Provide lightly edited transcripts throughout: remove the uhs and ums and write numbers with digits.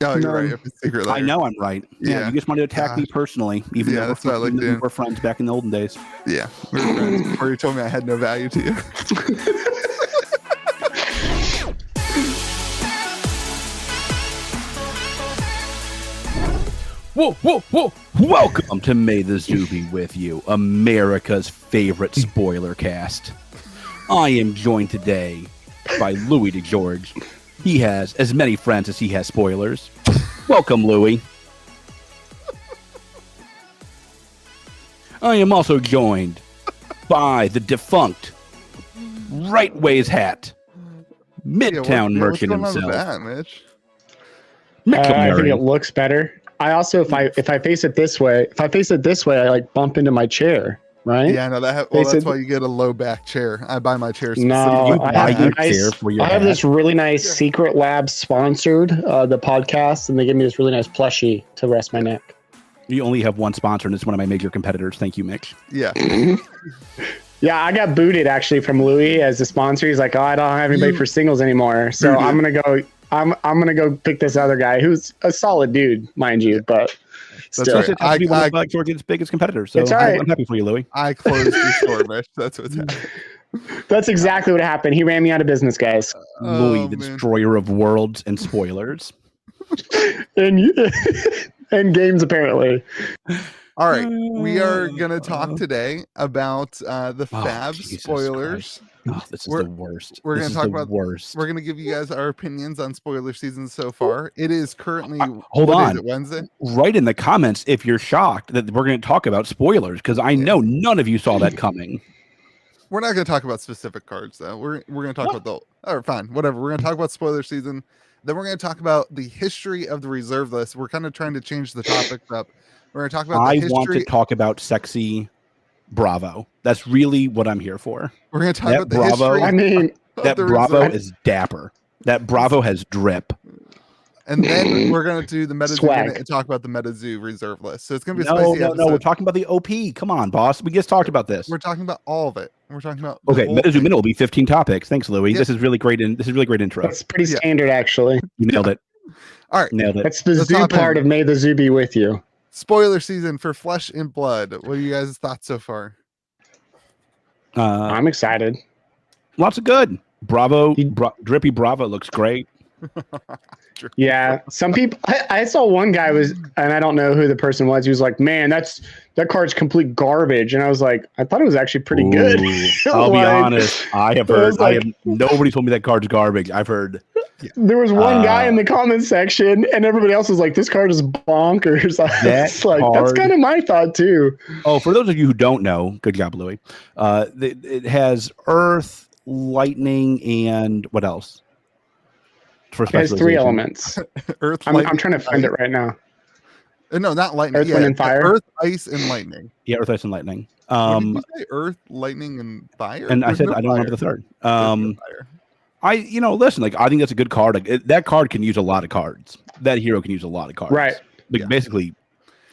Oh, you're right. If it's secret layer. I know I'm right. Yeah, you just wanted to attack me personally, even though that's what I like doing. We're friends back in the olden days. Yeah, we were friends before you told me I had no value to you. Whoa, whoa, whoa. Welcome to May the Zoo Be With You, America's favorite spoiler cast. I am joined today by Louis DeGeorge. He has as many friends as he has spoilers. Welcome, Louis. I am also joined by the defunct Right Ways Hat, Midtown merchant himself. That, Mitch? I think it looks better. I also, if I face it this way, I like bump into my chair, right? Yeah, no, that's why you get a low back chair. I buy my chairs. No, I have this really nice Secret Lab sponsored the podcast, and they give me this really nice plushie to rest my neck. You only have one sponsor, and it's one of my major competitors. Thank you, Mitch. Yeah. Yeah, I got booted actually from Louis as a sponsor. He's like, "Oh, I don't have anybody for singles anymore, so I'm gonna go." I'm gonna go pick this other guy who's a solid dude, mind you, but still, I be one of Georgia's biggest competitors. So I'm happy for you, Louis. I closed your store, Mitch. That's what's happening. That's exactly what happened. He ran me out of business, guys. Louis, the destroyer of worlds and spoilers, and games apparently. All right, we are gonna talk today about the Fab spoilers. Oh, this is the worst. We're going to talk about worst. We're going to give you guys our opinions on spoiler season so far. It is currently Wednesday. Write in the comments if you're shocked that we're going to talk about spoilers, because I know none of you saw that coming. We're not going to talk about specific cards though. We're going to talk about fine, whatever. We're going to talk about spoiler season. Then we're going to talk about the history of the reserve list. We're kind of trying to change the topic up. We're going to talk about I want to talk about sexy Bravo. That's really what I'm here for. We're going to talk about the Bravo. history. I mean, that Bravo is dapper. That Bravo has drip. And then we're going to do the Metazoo Minute and talk about the Metazoo reserve list. So it's going to be a spicy episode. No, we're talking about the OP. Come on, boss. We just talked about this. We're talking about all of it. We're talking about Metazoo Minute will be 15 topics. Thanks, Louis. Yep. This is really great. This is really great intro. That's pretty standard, actually. You nailed it. All right, nailed it. That's the zoo part of May the Zoo Be With You. Spoiler season for Flesh and Blood. What are you guys' thoughts so far? I'm excited. Lots of good. Bravo, drippy Bravo looks great. Yeah, some people. I saw one guy and I don't know who the person was. He was like, "Man, that card's complete garbage," and I was like, "I thought it was actually pretty good." I'll be honest. I have heard. Nobody told me that card's garbage. I've heard. There was one guy in the comment section, and everybody else was like, "This card is bonkers." That's kind of my thought too. Oh, for those of you who don't know, good job, Louis. It has Earth, Lightning, and what else? It has 3 elements. Earth. I'm trying to find it right now. No, not lightning. Earth, wind, and fire. Earth, ice, and lightning. Yeah, Earth, ice, and lightning. What did you say? Earth, lightning, and fire. And I said I don't remember the third. Listen, I think that's a good card. That card can use a lot of cards. That hero can use a lot of cards. Right. Basically.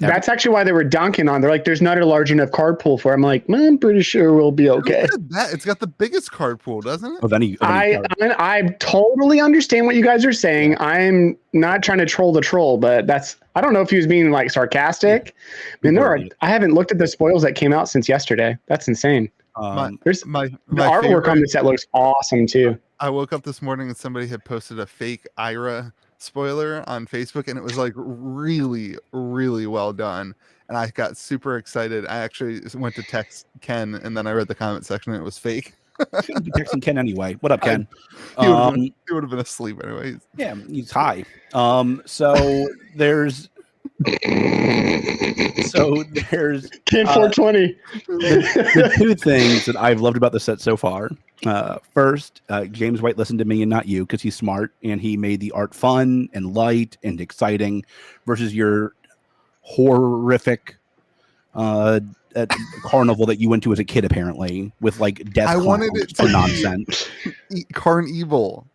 That's actually why they were dunking on. They're like, there's not a large enough card pool for it. I'm like, I'm pretty sure we'll be okay. It's got the biggest card pool, doesn't it? Of any I totally understand what you guys are saying. I'm not trying to troll the troll, but I don't know if he was being like sarcastic. I mean, I haven't looked at the spoils that came out since yesterday. That's insane. My artwork favorite on the set looks awesome too. I woke up this morning and somebody had posted a fake Ira spoiler on Facebook, and it was like really, really well done. And I got super excited. I actually went to text Ken, and then I read the comment section, and it was fake. Shouldn't be texting Ken anyway. What up, Ken? He would have been asleep anyway. Yeah, he's high. So there's Ken 420. The 2 things that I've loved about the set so far. First, James White listened to me and not you, because he's smart, and he made the art fun and light and exciting versus your horrific at carnival that you went to as a kid, apparently, with death. I wanted it to nonsense. Carnival.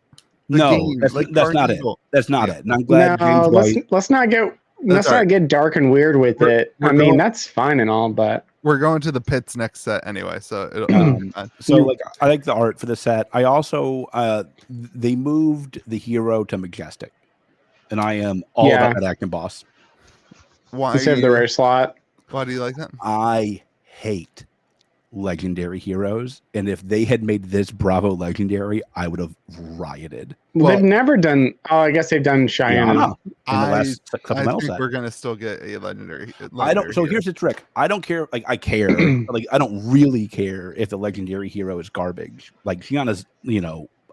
No, that's not it. That's not it. And I'm glad James White. Let's not get dark and weird with it. I mean, that's fine and all, but we're going to the pits next set anyway, so I like the art for the set. I also they moved the hero to Majestic. and I am all about that action boss. Why instead of the rare slot. Why do you like that? I hate legendary heroes, and if they had made this Bravo legendary, I would have rioted. Well, they've never done. Oh, I guess they've done Cheyenne. I think we're gonna still get a legendary. I don't. So here's the trick. I don't care. Like I care. Like I don't really care if the legendary hero is garbage. Like Gianna's,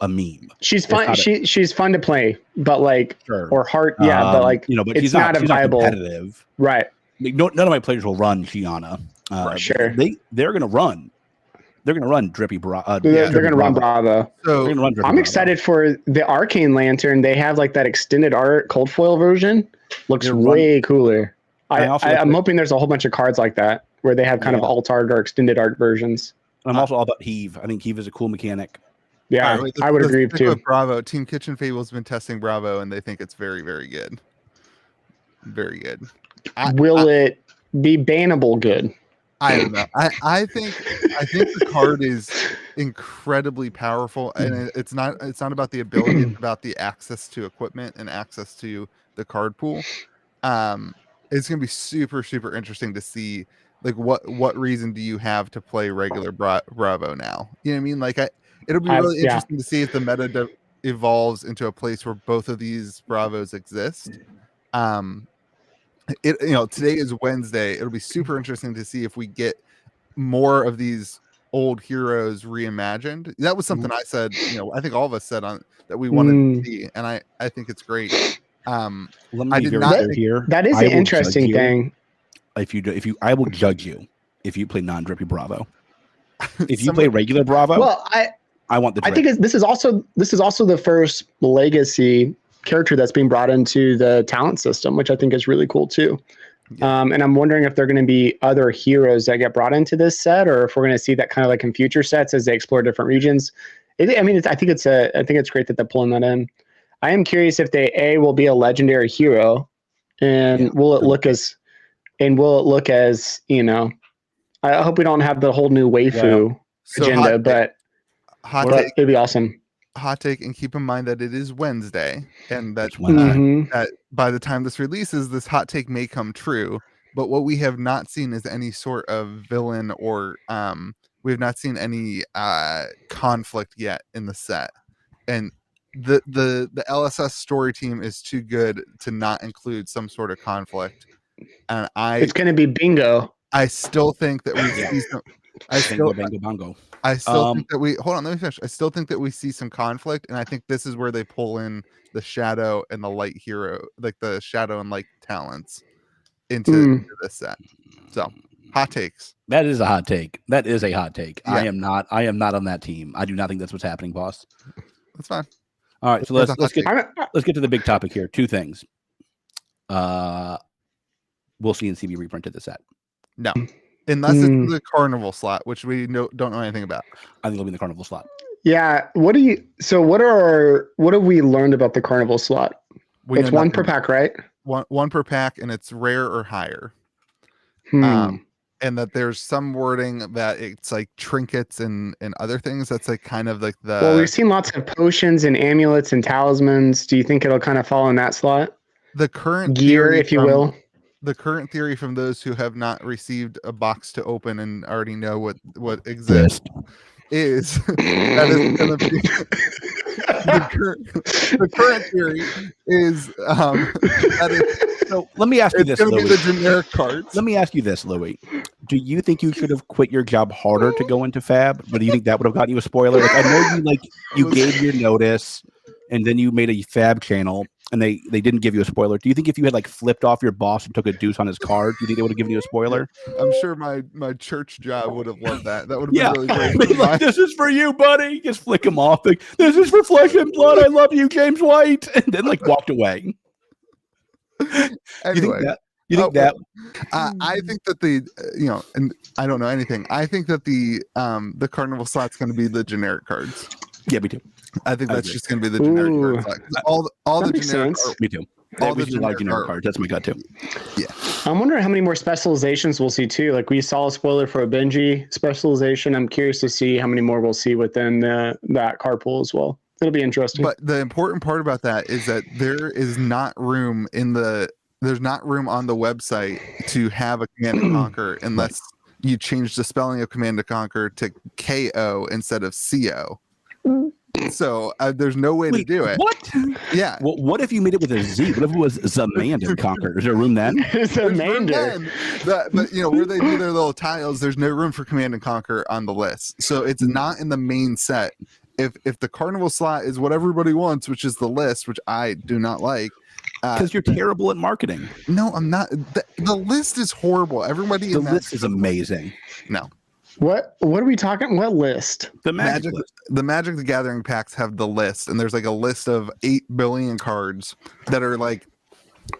a meme. She's fun. She's fun to play, but like or hard. Yeah, but like but it's not a viable. Competitive. Right. Like, none of my players will run Gianna. Sure. They're gonna run. They're gonna run Drippy Bravo. They're gonna run Bravo. So I'm excited for the Arcane Lantern. They have like that extended art cold foil version. Looks way cooler. I'm hoping there's a whole bunch of cards like that where they have kind of alt art or extended art versions. I'm also all about Heave. I think Heave is a cool mechanic. Yeah, I would agree too. Bravo. Team Kitchen Fable's been testing Bravo, and they think it's very, very good. Very good. Will it be bannable good? I don't know. I think the card is incredibly powerful, and it's not about the ability, it's about the access to equipment and access to the card pool. It's gonna be super, super interesting to see like what reason do you have to play regular Bravo now? You know what I mean? Like it'll be really interesting to see if the meta evolves into a place where both of these Bravos exist. Today is Wednesday. It'll be super interesting to see if we get more of these old heroes reimagined. That was something I said, I think all of us said on that we wanted to see, and I think it's great. Let me be very clear here. That is an interesting thing. I will judge you if you play non-drippy Bravo. If you play regular Bravo, well, I want the drip. I think this is also the first legacy character that's being brought into the talent system, which I think is really cool too. Yeah. And I'm wondering if there are going to be other heroes that get brought into this set, or if we're going to see that kind of like in future sets as they explore different regions. I think it's great that they're pulling that in. I am curious if they will be a legendary hero, and will it look as I hope we don't have the whole new waifu agenda, but it'd be awesome. Hot take, and keep in mind that it is Wednesday, and that that by the time this releases, this hot take may come true. But what we have not seen is any sort of villain, or we have not seen any conflict yet in the set, and the LSS story team is too good to not include some sort of conflict. And it's going to be bingo. I still think that we see some. I still think that we hold on. Let me finish. I still think that we see some conflict, and I think this is where they pull in the shadow and the light hero, like the shadow and light talents, into this set. So, hot takes. That is a hot take. That is a hot take. Yeah. I am not on that team. I do not think that's what's happening, boss. That's fine. All right, so let's get to the big topic here. Two things. Will CNC be reprinted this set? No. Unless it's the carnival slot, which we don't know anything about. I think it'll be in the carnival slot. Yeah. What have we learned about the carnival slot? It's one per pack, right? One per pack, and it's rare or higher. And that there's some wording that it's like trinkets and other things. That's like kind of like the. Well, we've seen lots of potions and amulets and talismans. Do you think it'll kind of fall in that slot? The current gear, if you will. The current theory from those who have not received a box to open and already know what exists is that is going to be the current theory is that is, so let me ask you this, Louis. The generic cards. Let me ask you this, Louis. Do you think you should have quit your job harder to go into Fab? But do you think that would have gotten you a spoiler? Like, I know you gave your notice and then you made a Fab channel and they didn't give you a spoiler. Do you think if you had like flipped off your boss and took a deuce on his card, do you think they would have given you a spoiler? I'm sure my church job would have loved that. That would have been really great. Like, this is for you, buddy. Just flick him off. Like, this is for flesh and blood. I love you, James White. And then like walked away. Anyway, you think that? I think that and I don't know anything. I think that the carnival slot's going to be the generic cards. Yeah, me too. I think that's just going to be the generic cards. All the generic cards. Me too. All the generic cards. That's my gut too. Yeah. I'm wondering how many more specializations we'll see too. Like we saw a spoiler for a Benji specialization. I'm curious to see how many more we'll see within that card pool as well. It'll be interesting. But the important part about that is that there's not room on the website to have a Command and Conquer unless you change the spelling of Command and Conquer to KO instead of CO. So there's no way to do it. What? Yeah. Well, what if you made it with a Z? What if it was Zemand and Conquer? Is there room then? Zamander. But where they do their little tiles, there's no room for Command and Conquer on the list. So it's not in the main set. If the carnival slot is what everybody wants, which is the list, which I do not like. Because you're terrible at marketing. No, I'm not. The list is horrible. Everybody The list is amazing. No. What are we talking? What list? The Magic list. The Magic the Gathering packs have the list, and there's like a list of 8 billion cards that are like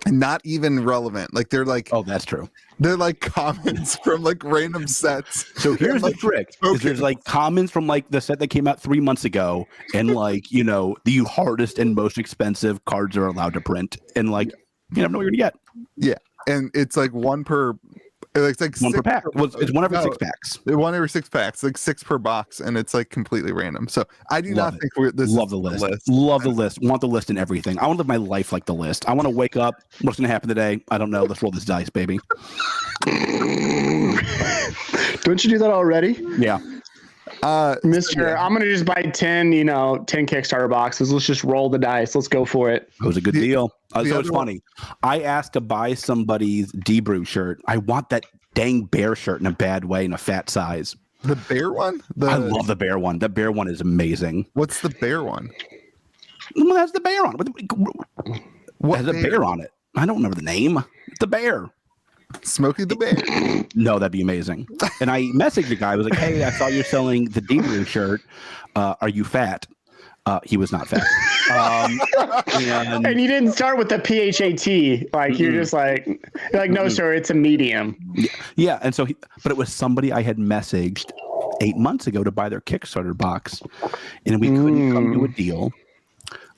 not even relevant. Like they're like, oh, that's true. They're like commons from like random sets. So here's the trick: is there's like commons from like the set that came out 3 months ago, and like the hardest and most expensive cards are allowed to print, and like you never know what you're gonna get. Yeah, and it's like one per. It's like one per pack. It's one every 6 packs. One every 6 packs, like 6 per box, and it's like completely random. So I do not think this love the list. Love the list. Want the list and everything. I want to live my life like the list. I want to wake up. What's going to happen today? I don't know. Let's roll this dice, baby. Don't you do that already? Yeah. Mister, I'm gonna just buy 10 Kickstarter boxes. Let's just roll the dice. Let's go for it. It was a good deal. So it's funny. I asked to buy somebody's Debrew shirt. I want that dang bear shirt in a bad way in a fat size. The bear one? I love the bear one. The bear one is amazing. What's the bear one? The one that has the bear on it. What has a bear on it? I don't remember the name. The bear. Smokey the Bear. No, that'd be amazing. And I messaged the guy. I was like, hey, I saw you're selling the Debrew shirt. Are you fat? He was not fat. And you didn't start with the PHAT. Like you're just like no, sir, it's a medium. Yeah. And so, but it was somebody I had messaged 8 months ago to buy their Kickstarter box, and we couldn't come to a deal.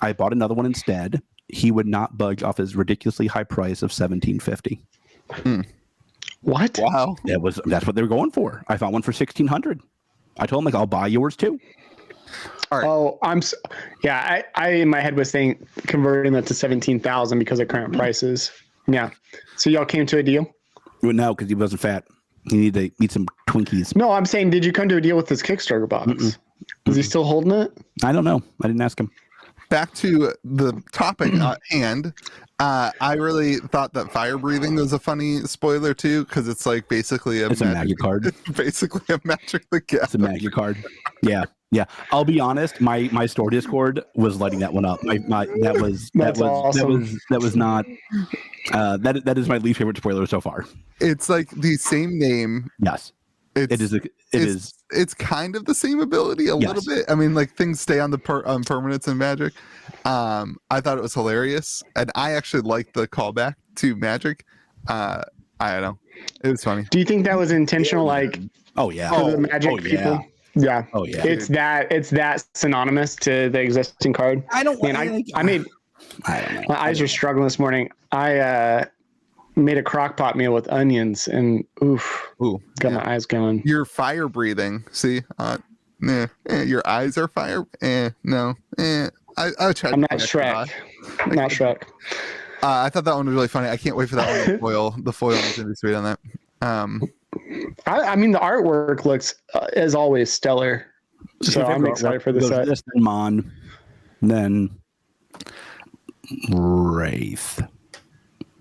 I bought another one instead. He would not budge off his ridiculously high price of $1,750. What? Wow. That's what they were going for. I found one for $1,600. I told him I'll buy yours too. All right. Oh, I in my head was saying converting that to 17,000 because of current prices. Yeah. So y'all came to a deal? Well, no, because he wasn't fat. He needed to eat some Twinkies. No, I'm saying, did you come to a deal with this Kickstarter box? Is he still holding it? I don't know. I didn't ask him. Back to the topic at hand. I really thought that fire breathing was a funny spoiler too, because it's like basically a magic card. It's basically a Magic the Gathering. It's a magic card. Yeah. I'll be honest. My store Discord was lighting that one up. That was not. That is my least favorite spoiler so far. It's like the same name. Yes. It is. It's kind of the same ability a little bit. I mean, like things stay on the permanents in Magic. I thought it was hilarious, and I actually liked the callback to Magic. I don't know, it was funny. Do you think that was intentional? Like, oh yeah, for the Magic people. Yeah. Oh yeah. It's that synonymous to the existing card. I don't know. My eyes are struggling this morning. I made a crock pot meal with onions and got my eyes going. You're fire breathing. See, your eyes are fire. No. I tried. I'm not Shrek. Not Shrek. I thought that one was really funny. I can't wait for that one. The foil is gonna be sweet on that. I mean, the artwork looks, as always, stellar. So I'm excited for the set. This, then Mon, then Wraith.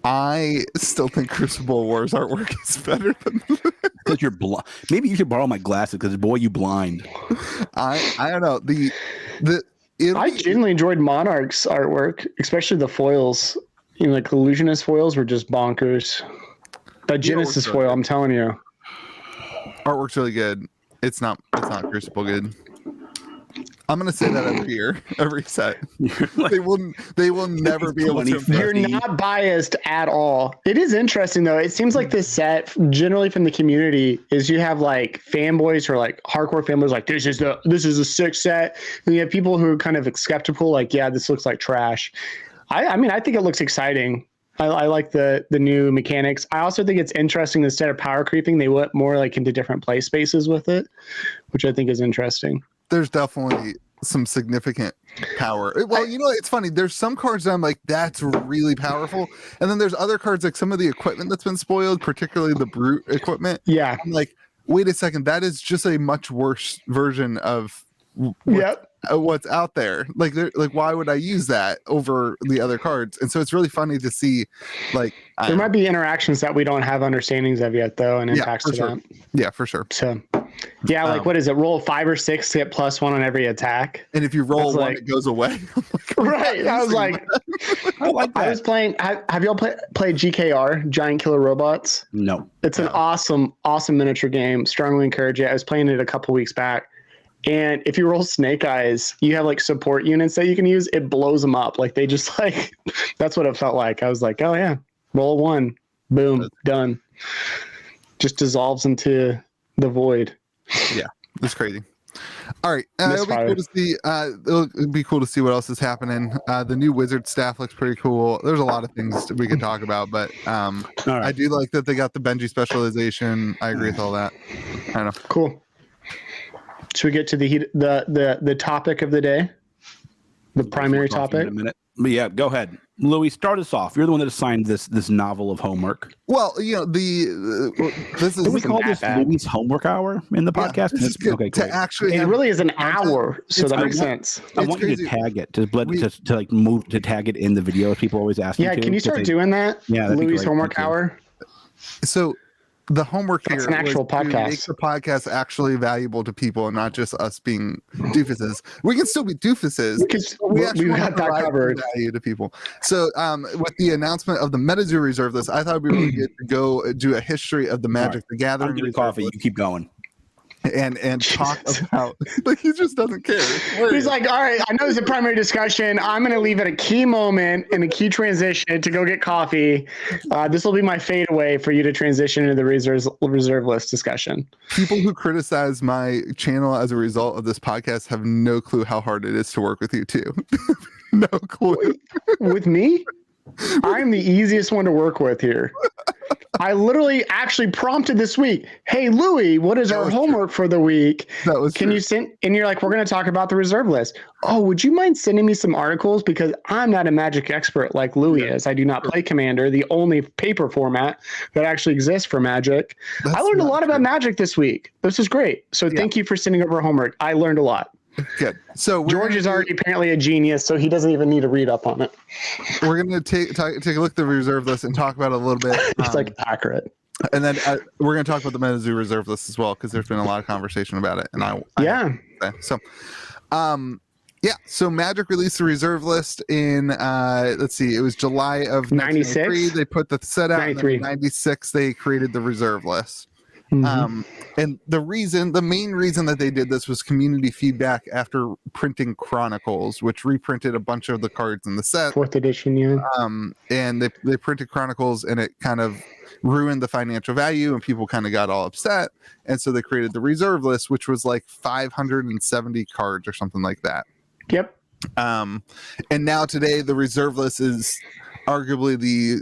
I still think Crucible Wars artwork is better than because you're blind. Maybe you should borrow my glasses because boy, you blind. I don't know. I genuinely enjoyed Monarch's artwork, especially the foils. Like Illusionist foils were just bonkers. The Genesis foil, I'm telling you. Artwork's really good. It's not Crucible good. I'm gonna say that every year, every set. Like, they will never be able to. You're not biased at all. It is interesting though. It seems like this set, generally from the community, is you have like fanboys who are like hardcore fanboys, like this is a sick set, and you have people who are kind of skeptical, like this looks like trash. I mean, I think it looks exciting. I like the new mechanics. I also think it's interesting instead of power creeping, they went more like into different play spaces with it, which I think is interesting. There's definitely some significant power. Well, it's funny. There's some cards that I'm like, that's really powerful, and then there's other cards like some of the equipment that's been spoiled, particularly the brute equipment. Yeah, I'm like, wait a second, that is just a much worse version of what's out there. Like, why would I use that over the other cards? And so it's really funny to see, like, there might be interactions that we don't have understandings of yet, though, and impacts to sure. them. Yeah, for sure. So, yeah, like, what is it? Roll 5 or 6 to get +1 on every attack. And if you roll one, it goes away. Right. I was like, I like that. I was playing. Have y'all played GKR, Giant Killer Robots? No. It's an awesome miniature game. Strongly encourage it. I was playing it a couple weeks back. And if you roll Snake Eyes, you have like support units that you can use. It blows them up. Like they just like, that's what it felt like. I was like, oh yeah, roll 1, boom, done. Just dissolves into the void. Yeah, it's crazy. All right, it'll be cool to see. It'll be cool to see what else is happening. The new wizard staff looks pretty cool. There's a lot of things we could talk about, but I do like that they got the Benji specialization. I agree with all that. I don't know. Cool. Should we get to the topic of the day? The primary topic? In a minute. But yeah, go ahead. Louis, start us off. You're the one that assigned this novel of homework. Well, this is. Do we call this Louis' homework hour in the podcast? This is good. Okay, to actually, it really is an hour, so that makes sense. I want you to tag it to like move to tag it in the video. As people always ask. Yeah, can you start doing that? Yeah, Louis' homework hour. So. The homework here is an actual podcast. To make the podcast actually valuable to people and not just us being doofuses. We can still be doofuses. We got that covered. Value to people. So with the announcement of the Metazoo reserve list, I thought it'd be really good to go do a history of the Magic the Gathering. I'm getting coffee. You keep going. And talk about, like, he just doesn't care. He's like, all right, I know it's a primary discussion. I'm going to leave at a key moment and a key transition to go get coffee. This will be my fadeaway for you to transition into the reserve list discussion. People who criticize my channel as a result of this podcast have no clue how hard it is to work with you too. No clue. With me? I'm the easiest one to work with here. I literally actually prompted this week, hey, Louis, what is our homework for the week? That was Can you send? And you're like, we're going to talk about the reserve list. Oh, would you mind sending me some articles? Because I'm not a Magic expert like Louis is. I do not play Commander, the only paper format that actually exists for Magic. I learned a lot about Magic this week. This is great. So thank you for sending over homework. I learned a lot. Good. So George is already apparently a genius, so he doesn't even need to read up on it. We're going to take a look at the reserve list and talk about it a little bit. It's like accurate. And then we're going to talk about the Metazoo reserve list as well, because there's been a lot of conversation about it. And So Magic released the reserve list in let's see, it was July of 96. They put the set out. In 96 they created the reserve list. Mm-hmm. And the main reason that they did this was community feedback after printing Chronicles, which reprinted a bunch of the cards in the set. 4th edition, yeah. And they printed Chronicles, and it kind of ruined the financial value, and people kind of got all upset. And so they created the reserve list, which was like 570 cards or something like that. Yep. And now today the reserve list is arguably the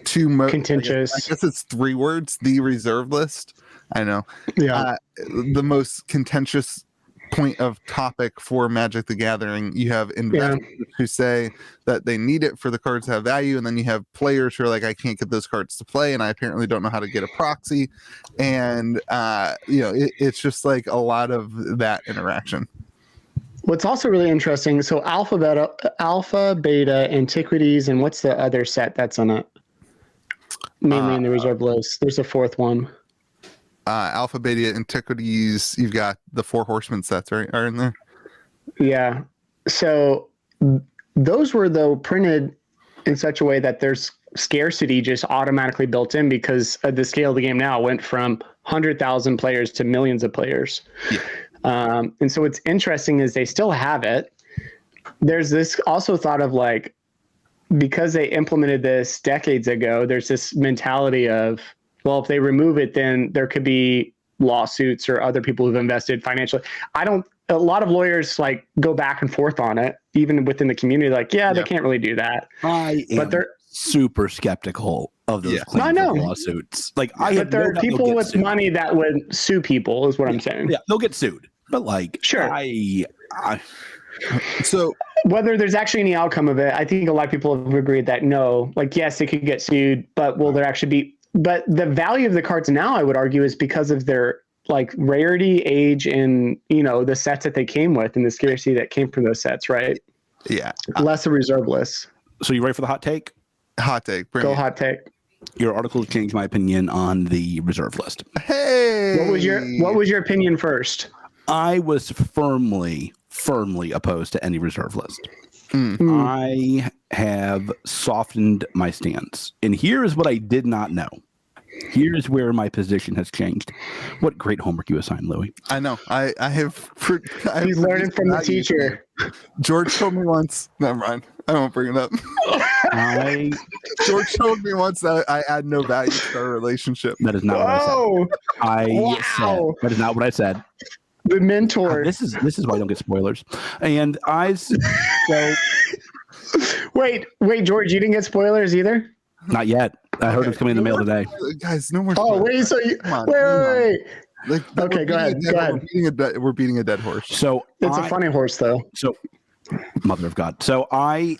two most contentious. I guess it's 3 words. The reserve list. I know. Yeah. The most contentious point of topic for Magic the Gathering. You have investors who say that they need it for the cards to have value, and then you have players who are like, I can't get those cards to play, and I apparently don't know how to get a proxy. And it's just like a lot of that interaction. What's also really interesting, so alpha, beta, antiquities, and what's the other set that's on it? Mainly in the reserve list. There's a 4th one. Alpha, beta, antiquities. You've got the 4 horsemen sets, right? Are in there? Yeah. So those were, though, printed in such a way that there's scarcity just automatically built in, because the scale of the game now went from 100,000 players to millions of players. Yeah. And so what's interesting is they still have it. There's this also thought of like, because they implemented this decades ago, there's this mentality of, well, if they remove it, then there could be lawsuits or other people who've invested financially. A lot of lawyers like go back and forth on it, even within the community, like, they can't really do that. But they're super skeptical of those claims of lawsuits. Like, but there are people with money that would sue people, is what I'm saying. Yeah, they'll get sued. But like, sure, So whether there's actually any outcome of it, I think a lot of people have agreed that no, like, yes, it could get sued, but will there actually be, but the value of the cards now, I would argue, is because of their like rarity, age, and, you know, the sets that they came with and the scarcity that came from those sets, right? yeah, Less a reserve list. So you ready for the hot take? hot take. Bring Go it. hot take. Your article changed my opinion on the reserve list. Hey, What was your opinion first? I was firmly opposed to any reserve list. I have softened my stance. And here is what I did not know. Here's where my position has changed. What great homework you assigned, Louis. I know. I have. He's learning from the teacher. George told me once. Never mind. I won't bring it up. George told me once that I add no value to our relationship. That is not what I said. That is not what I said. The mentor. This is why I don't get spoilers. And Wait, George, you didn't get spoilers either? Not yet. I heard it's coming in the mail today. Guys, no more. Oh, wait, so you wait. Like, Okay, go ahead. We're beating a dead horse. So It's a funny horse, though. So, mother of God. So I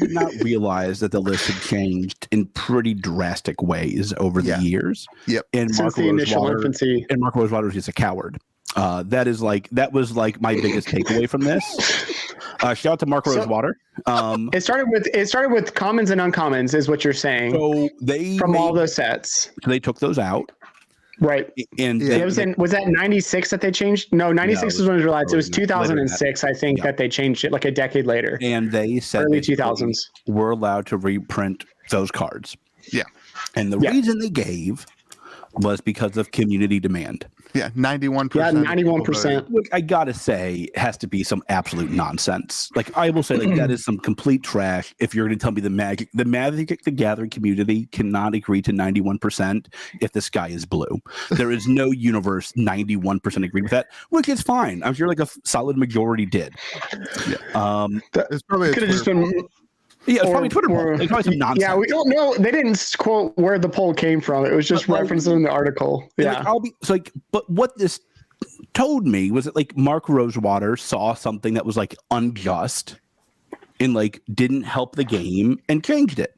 did not realize that the list had changed in pretty drastic ways over the years. Yep. And Since the initial infancy. And Mark Rosewater is just a coward. That was like my biggest takeaway from this. Shout out to Mark Rosewater. It started with commons and uncommons, is what you're saying. So from all those sets. They took those out. Right. And was that 96 that they changed? No, 96 was when it was realized. It was 2006, I think, that they changed it, like a decade later. And they said early 2000s. We're allowed to reprint those cards. Yeah. And the reason they gave was because of community demand. Yeah, 91%. Yeah, 91%. Look, I gotta say, it has to be some absolute nonsense. Like, I will say, like, that is some complete trash. If you're going to tell me the Magic the Gathering community cannot agree to 91% if the sky is blue. There is no universe 91% agree with that, which is fine. I'm sure like a solid majority did. Yeah. It's probably could have just been. Yeah, it's probably Twitter poll. It's probably some nonsense. Yeah, we don't know. They didn't quote where the poll came from. It was just referenced in the article. Yeah. But what this told me was that like Mark Rosewater saw something that was like unjust and like didn't help the game and changed it.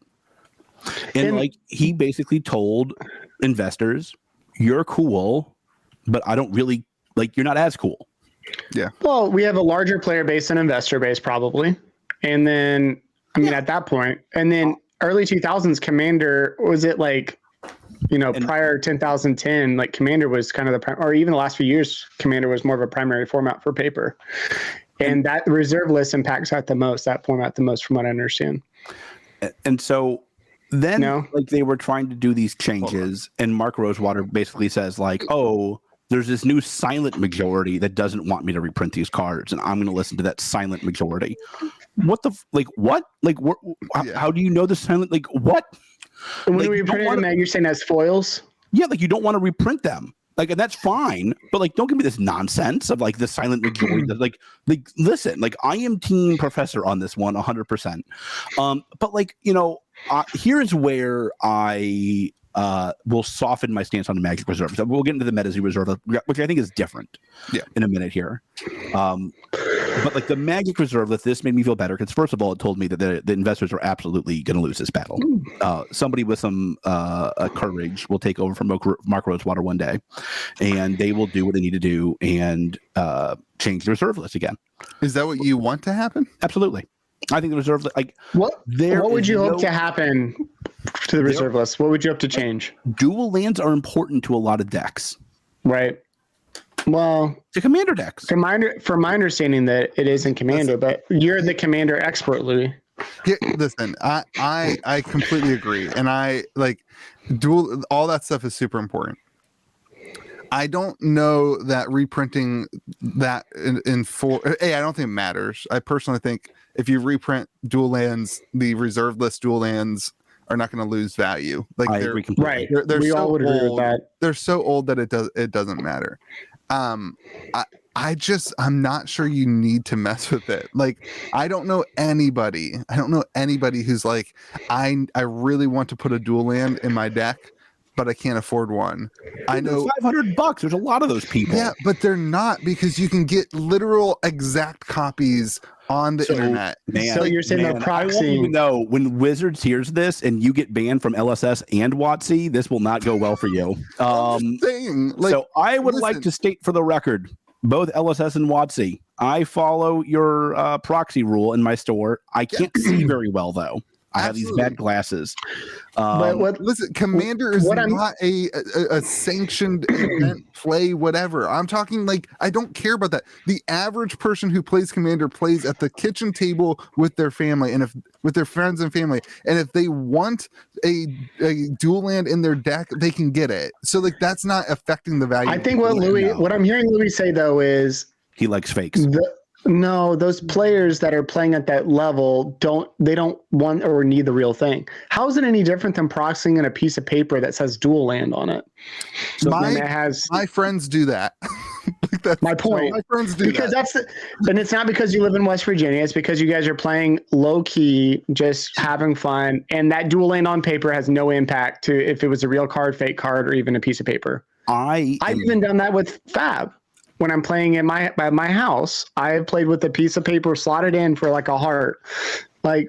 And like he basically told investors, "You're cool, but I don't really like. You're not as cool." Yeah. Well, we have a larger player base and investor base probably, and then. I mean, at that point, and then early 2000s, Commander, was it like, prior 10,010, like Commander was kind of or even the last few years, Commander was more of a primary format for paper. And that reserve list impacts that format the most, from what I understand. And so then, like, they were trying to do these changes, and Mark Rosewater basically says, like, oh, there's this new silent majority that doesn't want me to reprint these cards, and I'm going to listen to that silent majority. What the what? Like, how do you know the silent? Like, what? And when we print them, you're saying as foils? Yeah, like you don't want to reprint them. Like, and that's fine, but like, don't give me this nonsense of like the silent majority. That like, listen, like I am team Professor on this one, 100%. But like, here's where I will soften my stance on the Magic Reserve. So we'll get into the Metazoo Reserve, which I think is different. In a minute here. But like the Magic Reserve list, this made me feel better because first of all, it told me that the investors are absolutely going to lose this battle. Somebody with some courage will take over from Mark Rosewater one day, and they will do what they need to do and change the reserve list again. Is that what you want to happen? Absolutely. I think the reserve list, like what would you hope to happen to the reserve list? What would you hope to change? Dual lands are important to a lot of decks. Right. Well, to Commander decks. From my understanding that it is in Commander, but you're the Commander expert, Louis. Yeah, listen, I completely agree, and I like all that stuff is super important. I don't know that reprinting that in four. I don't think it matters. I personally think if you reprint dual lands, the reserve list dual lands are not going to lose value. Like I agree completely. Right. They're we so all would agree with that. They're so old that it doesn't matter. I'm not sure you need to mess with it. Like, I don't know anybody who's like, I really want to put a dual land in my deck, but I can't afford one. I know $500. There's a lot of those people. Yeah, but they're not, because you can get literal exact copies on the internet. Man, so you're saying they're proxying. I won't even know when Wizards hears this and you get banned from LSS and WotC, this will not go well for you. So I would like to state for the record, both LSS and WotC, I follow your proxy rule in my store. I can't see very well though. I have these bad glasses. Listen, Commander is not a sanctioned event play, whatever. I'm talking like, I don't care about that. The average person who plays Commander plays at the kitchen table with their family and with their friends and family. And if they want a dual land in their deck, they can get it. So like, that's not affecting the value. I think what I'm hearing Louis say though is he likes fakes. No, those players that are playing at that level don't want or need the real thing. How is it any different than proxying in a piece of paper that says dual land on it? So my friends do that. That's my point. My friends do because and it's not because you live in West Virginia. It's because you guys are playing low key, just having fun, and that dual land on paper has no impact to if it was a real card, fake card, or even a piece of paper. I've even done that with Fab. When I'm playing at my house, I have played with a piece of paper slotted in for like a heart, like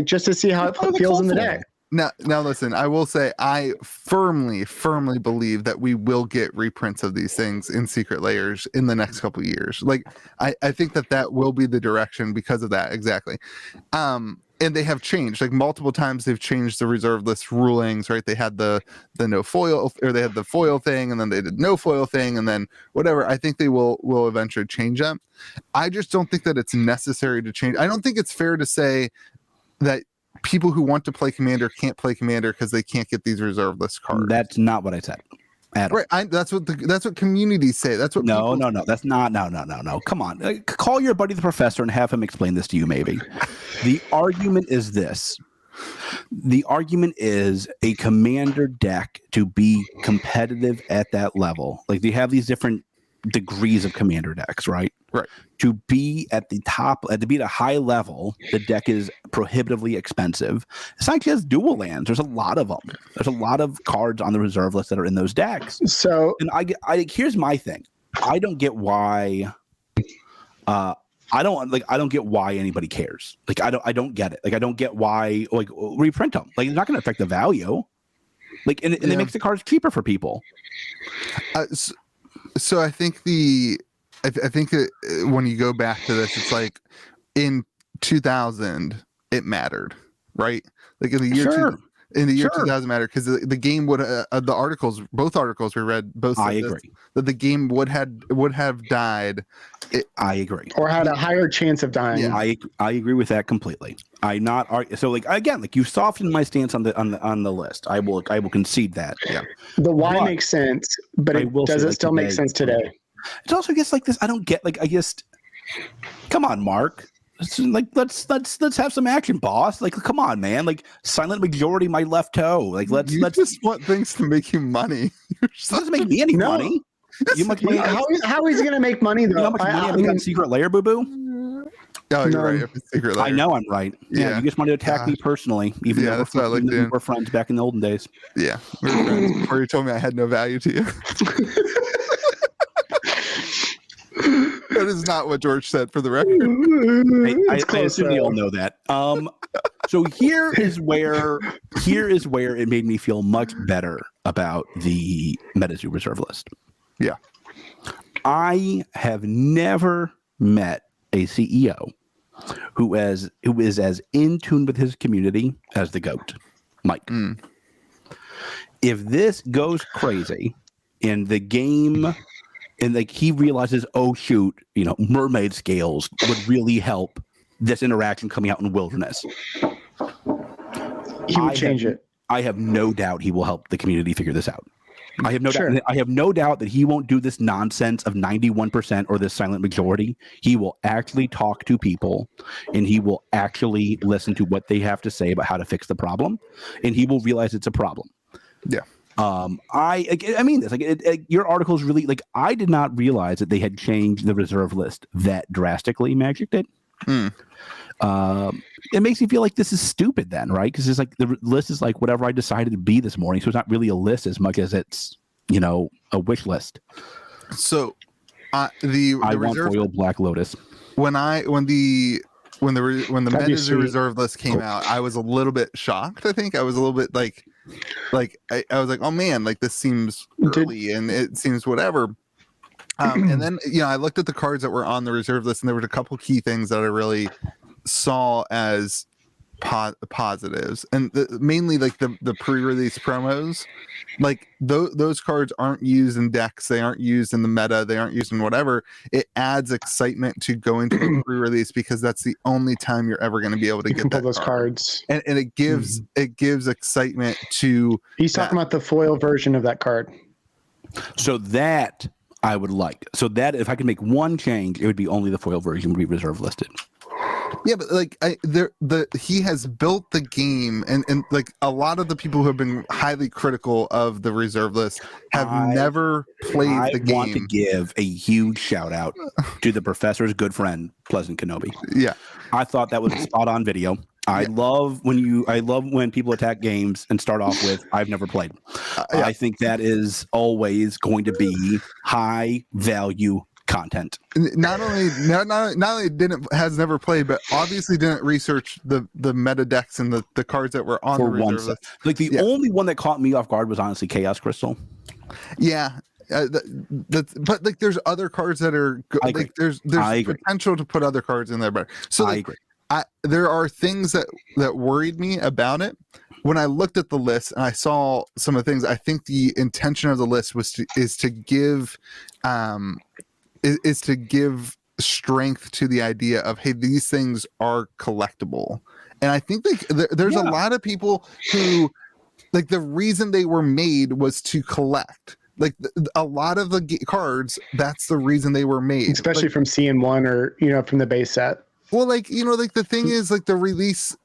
just to see how it feels in the deck. Now listen, I will say I firmly believe that we will get reprints of these things in Secret Layers in the next couple of years. Like I think that will be the direction because of that exactly. And they have changed, like multiple times they've changed the reserve list rulings, right? They had the no foil, or they had the foil thing, and then they did no foil thing, and then whatever. I think they will eventually change them. I just don't think that it's necessary to change. I don't think it's fair to say that people who want to play Commander can't play Commander because they can't get these reserve list cards. That's not what I said. Right, that's what communities say. That's what. No. That's not. No. Come on, call your buddy the professor and have him explain this to you. Maybe the argument is this: the argument is a Commander deck to be competitive at that level. Like they have these different degrees of Commander decks, right? Right. To be at the top, to be at a high level, the deck is prohibitively expensive. It's not just dual lands. There's a lot of them. There's a lot of cards on the reserve list that are in those decks. So, and here's my thing. I don't get why. I don't get why anybody cares. Like I don't get it. Like I don't get why reprint them. Like it's not going to affect the value. Like and it makes the cards cheaper for people. So I think I think that when you go back to this, it's like in 2000 it mattered, right? Like in the year in the year 2000 mattered because the game would both articles we read both. I agree that the game would have died. I agree, or had a higher chance of dying. Yeah, I agree with that completely. So like again, like you softened my stance on the list. I will concede that. Yeah, the why makes sense, but does it still make sense today? It's also gets like this. I don't get like come on, Mark. Let's have some action, boss. Like, come on, man. Like, silent majority, my left toe. Like, let's just want things to make you money. It doesn't make me any money. How is he gonna make money though? You know how much money I make on Secret Layer, boo boo? Oh, you're right. Secret Layer. I know I'm right. Yeah, you just wanted to attack me personally, even though that's what I like doing. We were friends back in the olden days. Yeah, we were friends before you told me I had no value to you. That is not what George said, for the record. I assume you all know that. So here is where it made me feel much better about the Metazoo reserve list. Yeah, I have never met a CEO who is as in tune with his community as the GOAT, Mike. If this goes crazy in the game, and like he realizes, oh shoot, mermaid scales would really help this interaction coming out in Wilderness. He would change it. I have no doubt he will help the community figure this out. I have no doubt that he won't do this nonsense of 91% or this silent majority. He will actually talk to people, and he will actually listen to what they have to say about how to fix the problem, and he will realize it's a problem. Yeah. I mean this. Your article is really I did not realize that they had changed the reserve list that drastically. Magic did. Hmm. It makes me feel like this is stupid then, right? Because it's like the list is like whatever I decided to be this morning. So it's not really a list as much as it's, a wish list. So I want foil Black Lotus. When the Metazoo reserve list came Cool. out, I was a little bit shocked. I think I was a little bit like I was like, oh man, like this seems early and it seems whatever. And then I looked at the cards that were on the reserve list, and there was a couple key things that I really saw as positives, and mainly like the pre-release promos. Like those cards aren't used in decks, they aren't used in the meta, they aren't used in whatever. It adds excitement to going to the pre-release because that's the only time you're ever going to be able to get those cards, and it gives excitement to. He's talking about the foil version of that card. So that I would like. So that if I could make one change, it would be only the foil version would be reserve listed. Yeah, but like he has built the game, and like a lot of the people who have been highly critical of the reserve list have never played the game. I want to give a huge shout out to the professor's good friend, Pleasant Kenobi. Yeah, I thought that was a spot on video. I love when people attack games and start off with "I've never played." I think that is always going to be high value content. Not only has never played, but obviously didn't research the meta decks and the cards that were on the reserve list. Like the only one that caught me off guard was honestly Chaos Crystal. Yeah. But like there's other cards that are like there's potential to put other cards in there better. So like, I agree. There are things that worried me about it when I looked at the list and I saw some of the things. I think the intention of the list is to give strength to the idea of, hey, these things are collectible. And I think there's a lot of people who like the reason they were made was to collect. Like a lot of the cards, that's the reason they were made, especially from CN1 or from the base set. Well, like like the thing is, like the release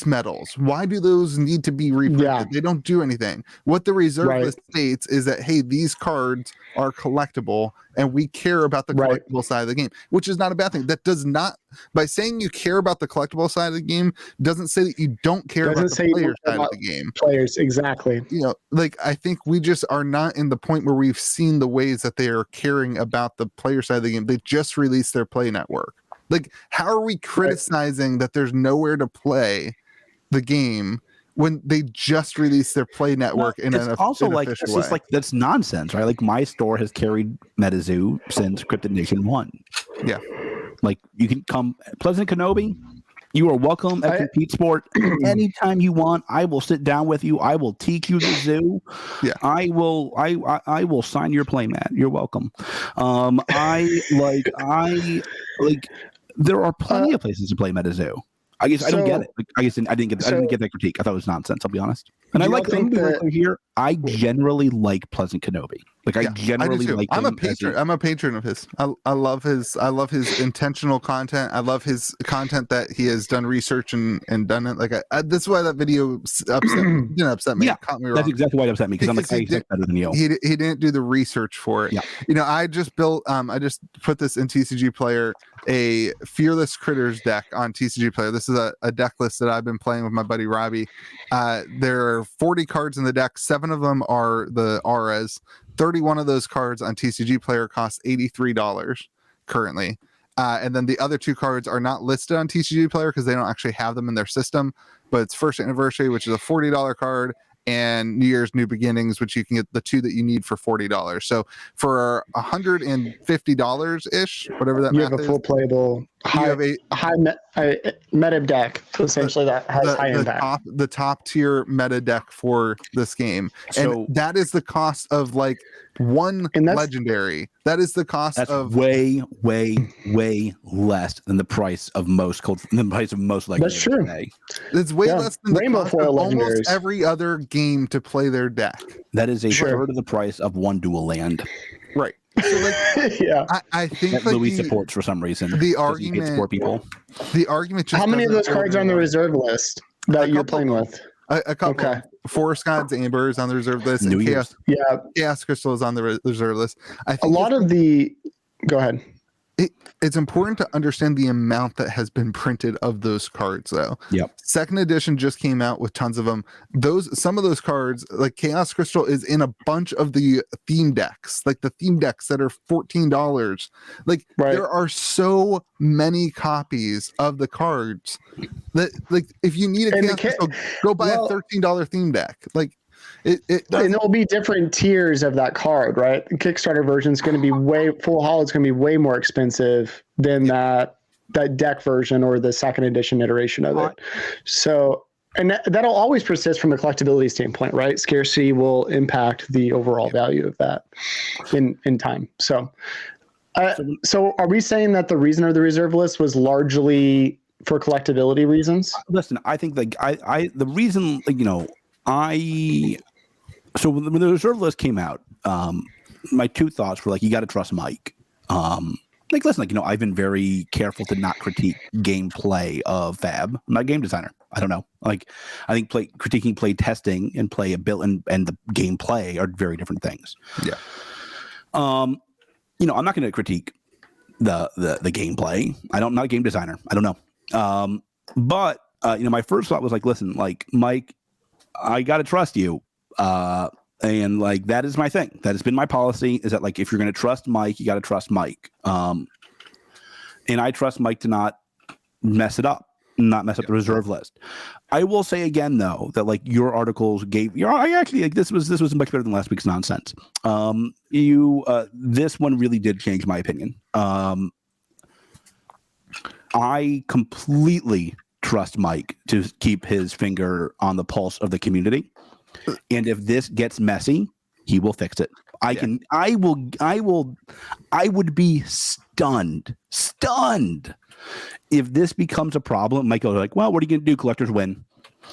medals. Why do those need to be reprinted? Yeah. They don't do anything. What the reserve list states is that, hey, these cards are collectible, and we care about the collectible side of the game, which is not a bad thing. That does not, by saying you care about the collectible side of the game, doesn't say that you don't care about the player side of the game. Players, exactly. Like I think we just are not in the point where we've seen the ways that they are caring about the player side of the game. They just released their play network. Like, how are we criticizing that there's nowhere to play the game when they just released their play network in an official way? It's just like that's nonsense, right? Like my store has carried Metazoo since Cryptid Nation 1. Yeah. Like you can come, Pleasant Kenobi, you are welcome at Compete Sport anytime you want. I will sit down with you. I will teach you the zoo. Yeah. I will sign your playmat. You're welcome. There are plenty of places to play Metazoo. I guess I don't get it. I didn't get that critique. I thought it was nonsense. I'll be honest. And I like here. I generally like Pleasant Kenobi. Like I generally like. I'm a patron. I'm a patron of his. I love his. I love his intentional content. I love his content that he has done research and done it. Like this is why that video didn't upset me. Yeah, it caught me wrong. That's exactly why it upset me because I'm like, I expect better than you. He didn't do the research for it. Yeah. I just built. I just put this in TCG Player, a Fearless Critters deck on TCG Player. This is a deck list that I've been playing with my buddy Robbie. There are 40 cards in the deck. 7 of them are the auras. 31 of those cards on TCG Player cost $83 currently. And then the other 2 cards are not listed on TCG Player because they don't actually have them in their system. But it's First Anniversary, which is a $40 card, and New Year's New Beginnings, which you can get the 2 that you need for $40. So for $150 ish, whatever that you math have a is, full playable high meta deck, essentially that has high impact. The top tier meta deck for this game, and that is the cost of like one legendary. That is the cost of way less than the price of most legendaries. That's true. Today. It's way less than Rainbow the cost of almost legendaries. Every other game to play their deck. That is a third of the price of one dual land. Right. So like, I think that like Louis supports for some reason. The argument, people. The argument. Just how many of those cards are on the reserve list that you're playing with? A couple. Okay. Forest God's Amber is on the reserve list. And Chaos Crystal is on the reserve list. I think a lot of the. Go ahead. it's important to understand the amount that has been printed of those cards, though. Yep. Second edition just came out with tons of them. Some of those cards, like Chaos Crystal, is in a bunch of the theme decks, like the theme decks that are $14. Like there are so many copies of the cards that, like, if you need a Chaos Crystal, go buy a $13 theme deck. Like. And there'll be different tiers of that card, right? The Kickstarter version is going to be full holo. It's going to be way more expensive than that deck version or the second edition iteration of it. So, and that'll always persist from a collectability standpoint, right? Scarcity will impact the overall value of that in time. So are we saying that the reason of the reserve list was largely for collectability reasons? Listen, I think like the reason, like, so when the reserve list came out, my two thoughts were like, you got to trust Mike. Like, listen, like, I've been very careful to not critique gameplay of Fab. I'm not a game designer. I don't know. Like, I think critiquing play testing and play and the gameplay are very different things. Yeah. I'm not going to critique the gameplay. I'm not a game designer. I don't know. But my first thought was like, listen, like, Mike, I got to trust you. And like, that is my thing. That has been my policy, is that, like, if you're going to trust Mike, you got to trust Mike. And I trust Mike to not mess it up, not mess up the reserve list. I will say again, though, that, like, your articles I actually, like, this was much better than last week's nonsense. This one really did change my opinion. I completely trust Mike to keep his finger on the pulse of the community. And if this gets messy, he will fix it. I would be stunned if this becomes a problem. Mike goes like, well, what are you going to do? Collectors win.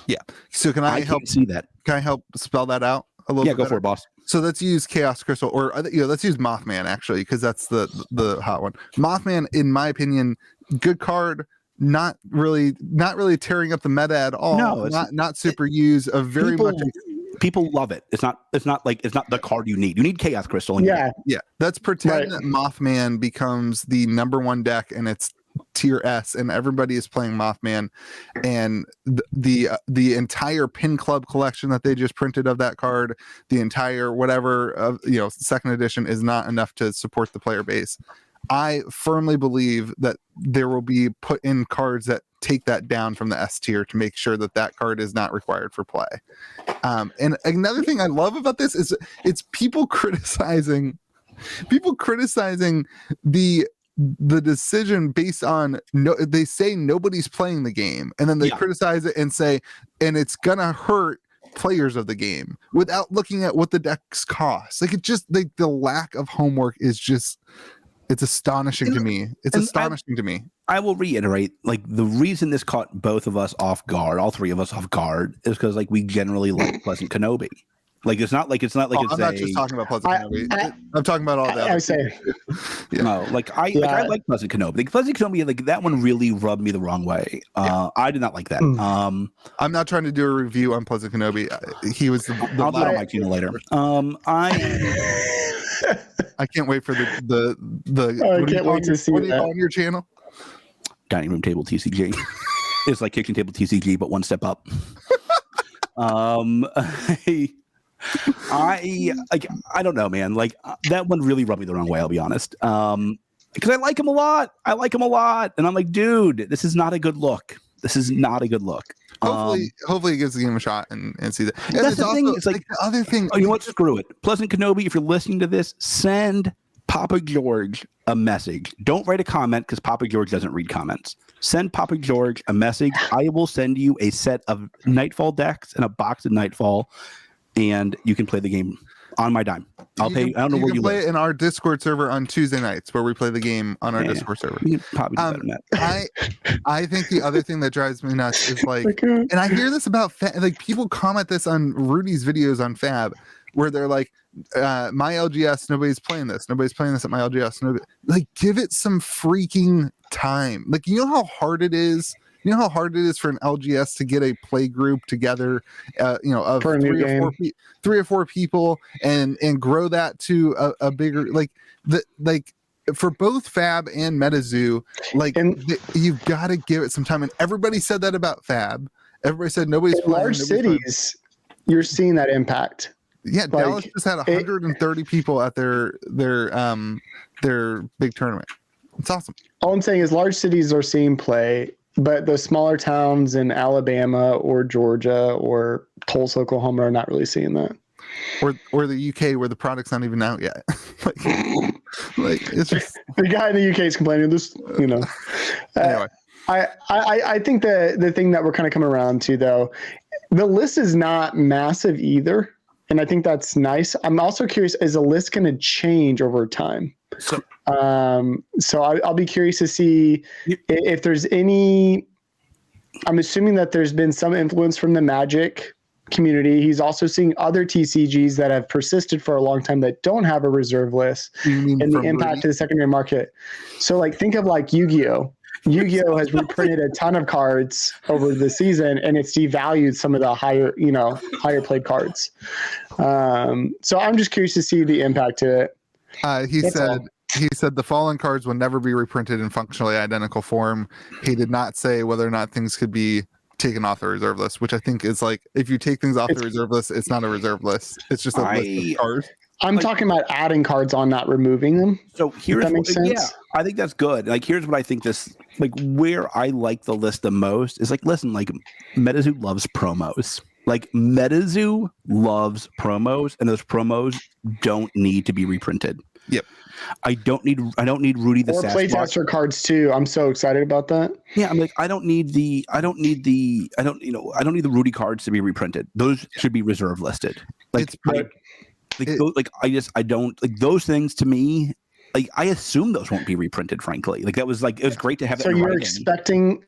Yeah. So can I help see that? Can I help spell that out a little bit? Yeah, go for it, boss. So let's use Chaos Crystal, or let's use Mothman, actually, because that's the hot one. Mothman, in my opinion, good card. Not really tearing up the meta at all. No, not super used. People love it. It's not the card you need. You need Chaos Crystal. Yeah. Let's pretend that Mothman becomes the number one deck and it's tier S, and everybody is playing Mothman, and the entire Pin Club collection that they just printed of that card, the entire whatever of second edition, is not enough to support the player base. I firmly believe that there will be put in cards that take that down from the S tier to make sure that card is not required for play. And another thing I love about this is it's people criticizing the decision based on they say nobody's playing the game, and then they criticize it and say, and it's gonna hurt players of the game, without looking at what the decks cost. Like, it just the lack of homework is just. It's astonishing to me. I will reiterate, like, the reason this caught both of us off guard, all three of us off guard, is because, like, we generally like Pleasant Kenobi. Like, it's not like it's I'm not just talking about Pleasant Kenobi. I'm talking about all that. I say, no, like I like Pleasant Kenobi. Like, Pleasant Kenobi, like, that one really rubbed me the wrong way. I did not like that. I'm not trying to do a review on Pleasant Kenobi. He was I'll do it on my channel later. I can't wait for the I can't wait to see what on your channel. Dining Room Table TCG. It's like Kitchen Table TCG, but one step up. I don't know, man. Like, that one really rubbed me the wrong way, I'll be honest. Because I like him a lot. And I'm like, dude, this is not a good look. Hopefully it gives the game a shot and see that. And that's the thing. It's like the other thing. Oh, you know what? Screw it. Pleasant Kenobi, if you're listening to this, send Papa George a message. Don't write a comment, because Papa George doesn't read comments. Send Papa George a message. I will send you a set of Nightfall decks and a box of Nightfall, and you can play the game on my dime. I'll pay. I don't know where you play live. It in our Discord server on Tuesday nights, where we play the game on our Discord server. You can probably do better than that. I think the other thing that drives me nuts is, like, and I hear this about like, people comment this on Rudy's videos on Fab, where they're like, my LGS, nobody's playing this at my LGS. Like, give it some freaking time. Like, you know how hard it is for an LGS to get a play group together, of three or four people, and grow that to a bigger, like, for both Fab and Metazoo, like you've got to give it some time. And everybody said that about Fab. Everybody said nobody's playing. Large cities, you're seeing that impact. Yeah, Dallas just had 130 people at their big tournament. It's awesome. All I'm saying is large cities are seeing play, but the smaller towns in Alabama or Georgia or Tulsa, Oklahoma are not really seeing that. Or the UK where the product's not even out yet. like it's just the guy in the UK is complaining. This, anyway. I think the thing that we're kind of coming around to, though, the list is not massive either. And I think that's nice. I'm also curious, is the list going to change over time? So I'll be curious to see if there's any. I'm assuming that there's been some influence from the Magic community. He's also seeing other TCGs that have persisted for a long time that don't have a reserve list, and the impact to the secondary market. So, like, think of like Yu-Gi-Oh! Yu-Gi-Oh! Has reprinted a ton of cards over the season, and it's devalued some of the higher played cards. So I'm just curious to see the impact to it. He said the fallen cards will never be reprinted in functionally identical form. He did not say whether or not things could be taken off the reserve list, which I think is like, if you take things off the reserve list, it's not a reserve list. It's just a list of cards. I'm talking about adding cards on, not removing them. So here's what makes sense. Yeah, I think that's good. Like, here's what I think where I like the list the most is, like, listen, like, Metazoo loves promos. Like, Metazoo loves promos, and those promos don't need to be reprinted. Yep. I don't need Rudy the Sasquatch. Or playtester cards too. I'm so excited about that. Yeah, I'm like, I don't need the Rudy cards to be reprinted. Those should be reserve listed. Like, I don't like those things to me. Like, I assume those won't be reprinted, frankly. Like, it was great to have that. So you're expecting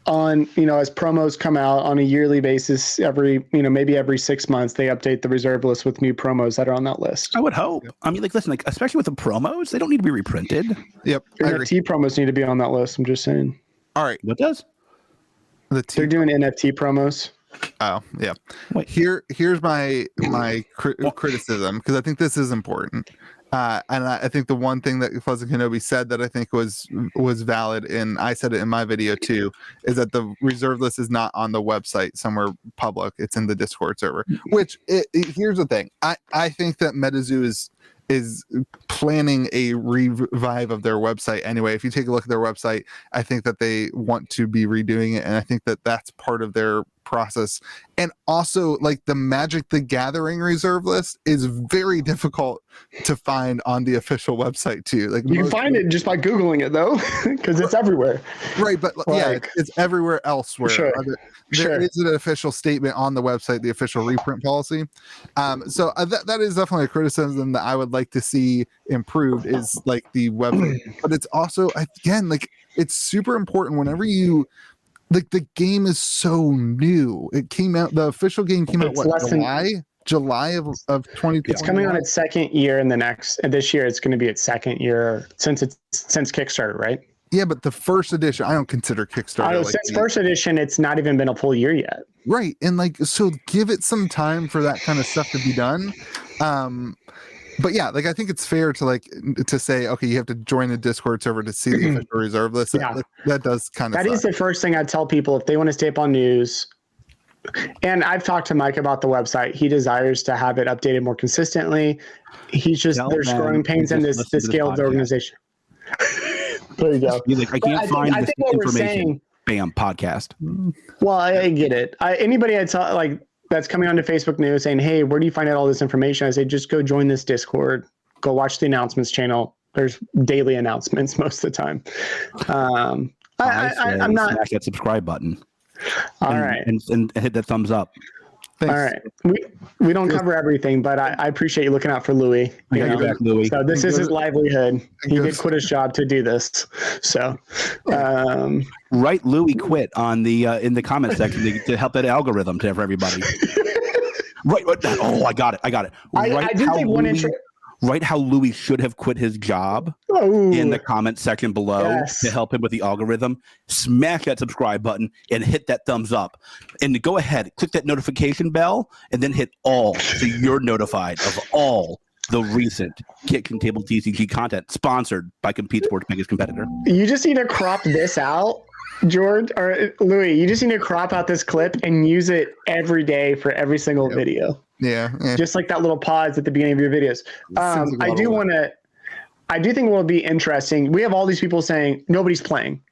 on, as promos come out on a yearly basis, maybe every 6 months, they update the reserve list with new promos that are on that list. I would hope. I mean, like, listen, like, especially with the promos, they don't need to be reprinted. Yep. NFT promos need to be on that list. I'm just saying. All right. What does? They're doing NFT promos. Oh, yeah. Wait. Here's my criticism, because I think this is important. And I think the one thing that Pleasant Kenobi said that I think was valid, and I said it in my video too, is that the reserve list is not on the website somewhere public. It's in the Discord server. Which here's the thing. I think that Metazoo is planning a revive of their website anyway. If you take a look at their website, I think that they want to be redoing it, and I think that that's part of their process. And also, like, the Magic the Gathering reserve list is very difficult to find on the official website too. Like, you can find it just by Googling it, though, because it's everywhere. Right, but it's everywhere elsewhere. Sure. There is an official statement on the website, the official reprint policy. So that is definitely a criticism that I would like to see improved, is like the website. But it's also, again, like, it's super important whenever you, like, the game is so new. It came out, the official game came out, July of 2020. It's coming on its second year, and this year it's going to be its second year since Kickstarter, right? Yeah, but the first edition, I don't consider Kickstarter. Since first edition, it's not even been a full year yet. Right, and like, so give it some time for that kind of stuff to be done. But yeah, like, I think it's fair to say, okay, you have to join the Discord server to see the official reserve list. Yeah. That does kind of. That is the first thing I'd tell people if they want to stay up on news. And I've talked to Mike about the website. He desires to have it updated more consistently. There's growing pains in the scale of the organization. There you go. Like, I can't find this information. Bam, podcast. Well, I get it. Anybody I saw, like, that's coming onto Facebook News saying, hey, where do you find out all this information? I say, just go join this Discord. Go watch the announcements channel. There's daily announcements most of the time. I'm not. Smash that subscribe button. All right. And hit that thumbs up. Thanks. All right. We don't cover everything, but I appreciate you looking out for Louis. I got your back, Louis. So this is his livelihood. He did quit his job to do this. So write Louis quit on the in the comment section to help that algorithm for everybody. Right. Oh, I got it. I do think one intro. Write how Louis should have quit his job in the comment section below to help him with the algorithm. Smash that subscribe button and hit that thumbs up. And go ahead, click that notification bell, and then hit all so you're notified of all the recent Kitchen Table TCG content sponsored by Compete Sports' biggest competitor. You just need to crop this out, George or Louis. You just need to crop out this clip and use it every day for every single video. Yeah. Just like that little pause at the beginning of your videos. I do think it will be interesting. We have all these people saying nobody's playing.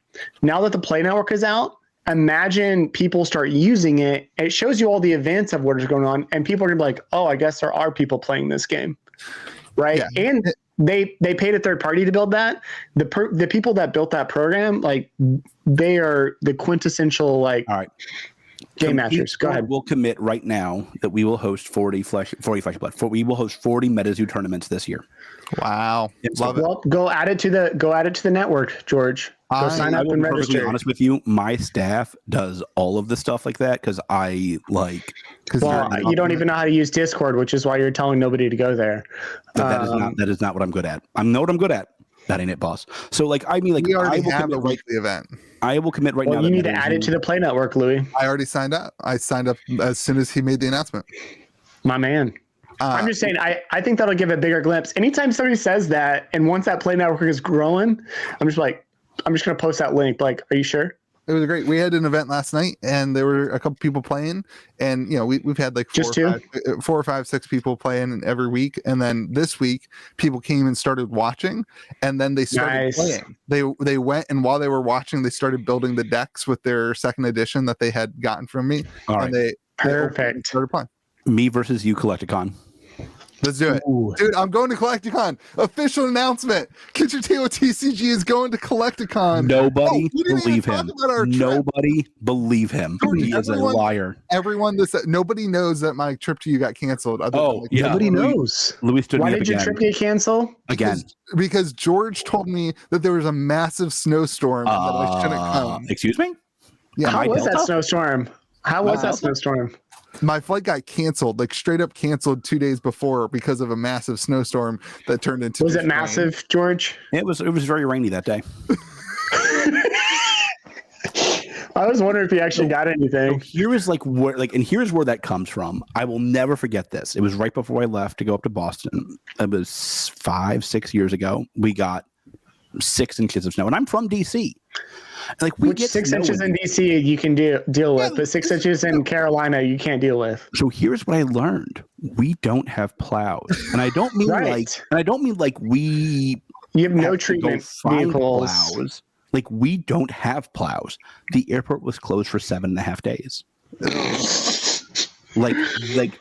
Now that the Play Network is out, imagine people start using it. It shows you all the events of what is going on, and people are gonna be like, "Oh, I guess there are people playing this game." Right. Yeah. And they paid a third party to build that. The people that built that program, like they are the quintessential like all right. Game masters. Go ahead. We'll commit right now that we will host 40 we will host 40 Metazoo tournaments this year. Wow. Love it. Well, go add it to the network, George. Go sign up and register. To be honest with you, my staff does all of the stuff like that because I like. Well, you don't even know how to use Discord, which is why you're telling nobody to go there. That is not what I'm good at. I know what I'm good at. That ain't it, boss. So we already have a weekly event. I will commit right now. You need to add it to the Play Network, Louis. I already signed up. I signed up as soon as he made the announcement. My man. I'm just saying, I think that'll give a bigger glimpse. Anytime somebody says that, and once that Play Network is growing, I'm just going to post that link. Like, are you sure? It was great. We had an event last night, and there were a couple people playing, and we've had like four or five, 6 people playing every week, and then this week people came and started watching, and then they started playing. They went, and while they were watching, they started building the decks with their second edition that they had gotten from me. All and right. they started playing. Me versus you, Collecticon. Let's do it. Ooh. Dude, I'm going to Collecticon. Official announcement. KitchenTableTCG is going to Collecticon. Nobody believe him. Nobody believe him. He is a liar. Nobody knows that my trip to you got canceled. Nobody knows. Louis stood Why me up did your trip get canceled? Again. Because George told me that there was a massive snowstorm and that I shouldn't come. Excuse me? Yeah. How was that snowstorm? My flight got canceled, like straight up canceled 2 days before because of a massive snowstorm that turned into. Was it massive, George? It was very rainy that day. I was wondering if you actually got anything. So here is here's where that comes from. I will never forget this. It was right before I left to go up to Boston. It was 5-6 years ago. We got 6 inches of snow, and I'm from DC. Which 6 inches in DC you can deal with, but 6 inches in Carolina you can't deal with. So here's what I learned: we don't have plows, and I don't mean we. You have no treatment vehicles. Plows. Like we don't have plows. The airport was closed for 7.5 days. like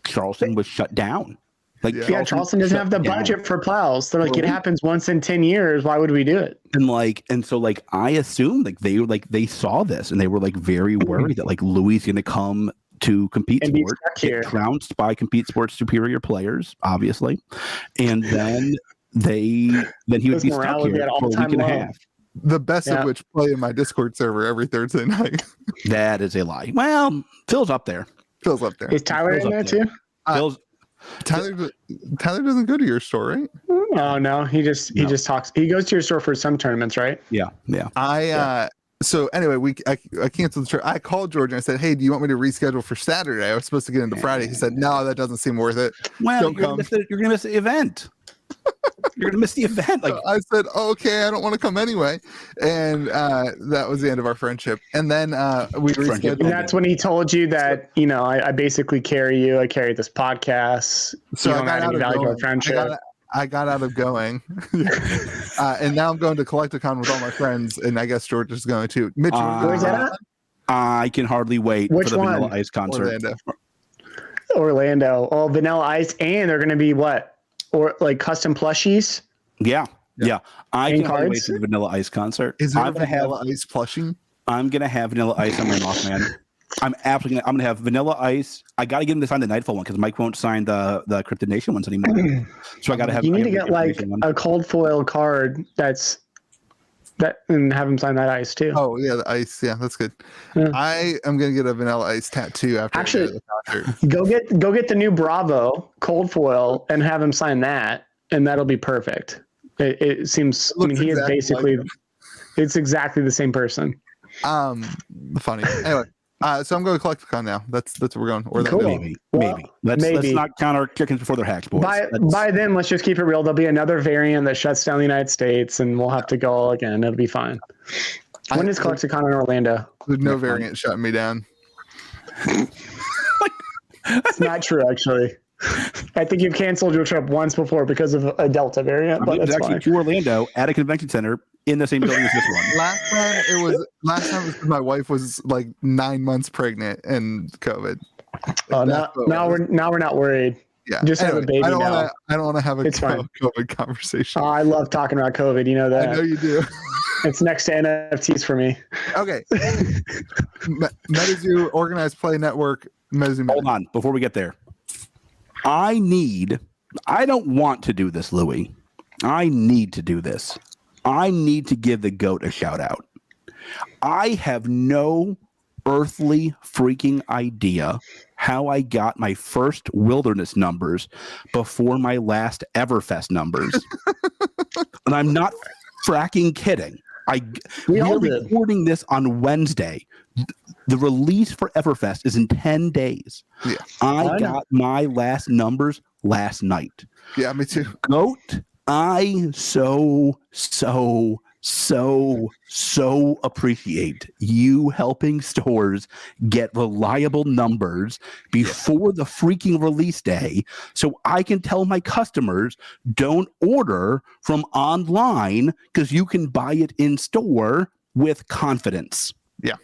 Charleston was shut down. Charleston doesn't have the budget for plows. They're it happens once in 10 years. Why would we do it? And so I assumed they saw this and they were very worried that Louis is going to come to Compete Sports, get trounced by Compete Sports superior players, obviously, and then he would be stuck here for a week and a half. The best of which play in my Discord server every Thursday night. That is a lie. Well, Phil's up there. Is Tyler in there too? Tyler doesn't go to your store, right? Oh no, he just talks. He goes to your store for some tournaments, right? Yeah. So anyway, I canceled the trip. I called George and I said, "Hey, do you want me to reschedule for Saturday? I was supposed to get into Friday." He said, "No, that doesn't seem worth it. Well, you're gonna miss the event. You're gonna miss the event." I said, "Okay, I don't want to come anyway," and that was the end of our friendship. And then we rescheduled. And that's when he told you that I basically carry you. I carry this podcast. So I got out of going. Friendship. I got out of going, and now I'm going to Collecticon with all my friends, and I guess George is going to. Mitch, where's that at? I can hardly wait for the Vanilla Ice concert. Orlando. Oh, Vanilla Ice, and they're going to be what? Or custom plushies? Yeah. I can hardly wait for the Vanilla Ice concert. Is there a Vanilla Ice plushie? I'm going to have Vanilla Ice on my Mothman. I'm going to have Vanilla Ice. I got to get him to sign the Nightfall one because Mike won't sign the Cryptid Nation ones anymore. So I got to have. You need to get a cold foil card and have him sign that ice too. Oh yeah, the ice. Yeah, that's good. Yeah. I am gonna get a Vanilla Ice tattoo after. Actually, go get the new Bravo cold foil and have him sign that, and that'll be perfect. It seems. He is basically. It's exactly the same person. Funny. Anyway, So I'm going to Collecticon now. That's where we're going. Or that Cool. movie. Maybe. Let's not count our chickens before they're hatched, boys. By then, let's just keep it real. There'll be another variant that shuts down the United States, and we'll have to go all again. It'll be fine. When is Collecticon in Orlando? There's no variant shutting me down. It's not true, actually. I think you canceled your trip once before because of a Delta variant, but it's that's actually fine. to Orlando at a convention center in the same building as this one. Last time it was because my wife was like 9 months pregnant and COVID. Oh, now we're not worried. Yeah. Just have a baby now. I don't want to have a It's fine. COVID conversation. Oh, I love talking about COVID. You know that. I know you do. It's next to NFTs for me. Okay. Metazoo Organized Play Network. Metazoo Minute. Hold on, before we get there. I don't want to do this, Louis. I need to do this. I need to give the GOAT a shout out. I have no earthly freaking idea how I got my first wilderness numbers before my last Everfest numbers. And I'm not fracking kidding. We are recording this on Wednesday. The release for Everfest is in 10 days. Yeah. I got my last numbers last night. Yeah, me too. GOAT, I so appreciate you helping stores get reliable numbers before the freaking release day so I can tell my customers don't order from online because you can buy it in store with confidence. Yeah.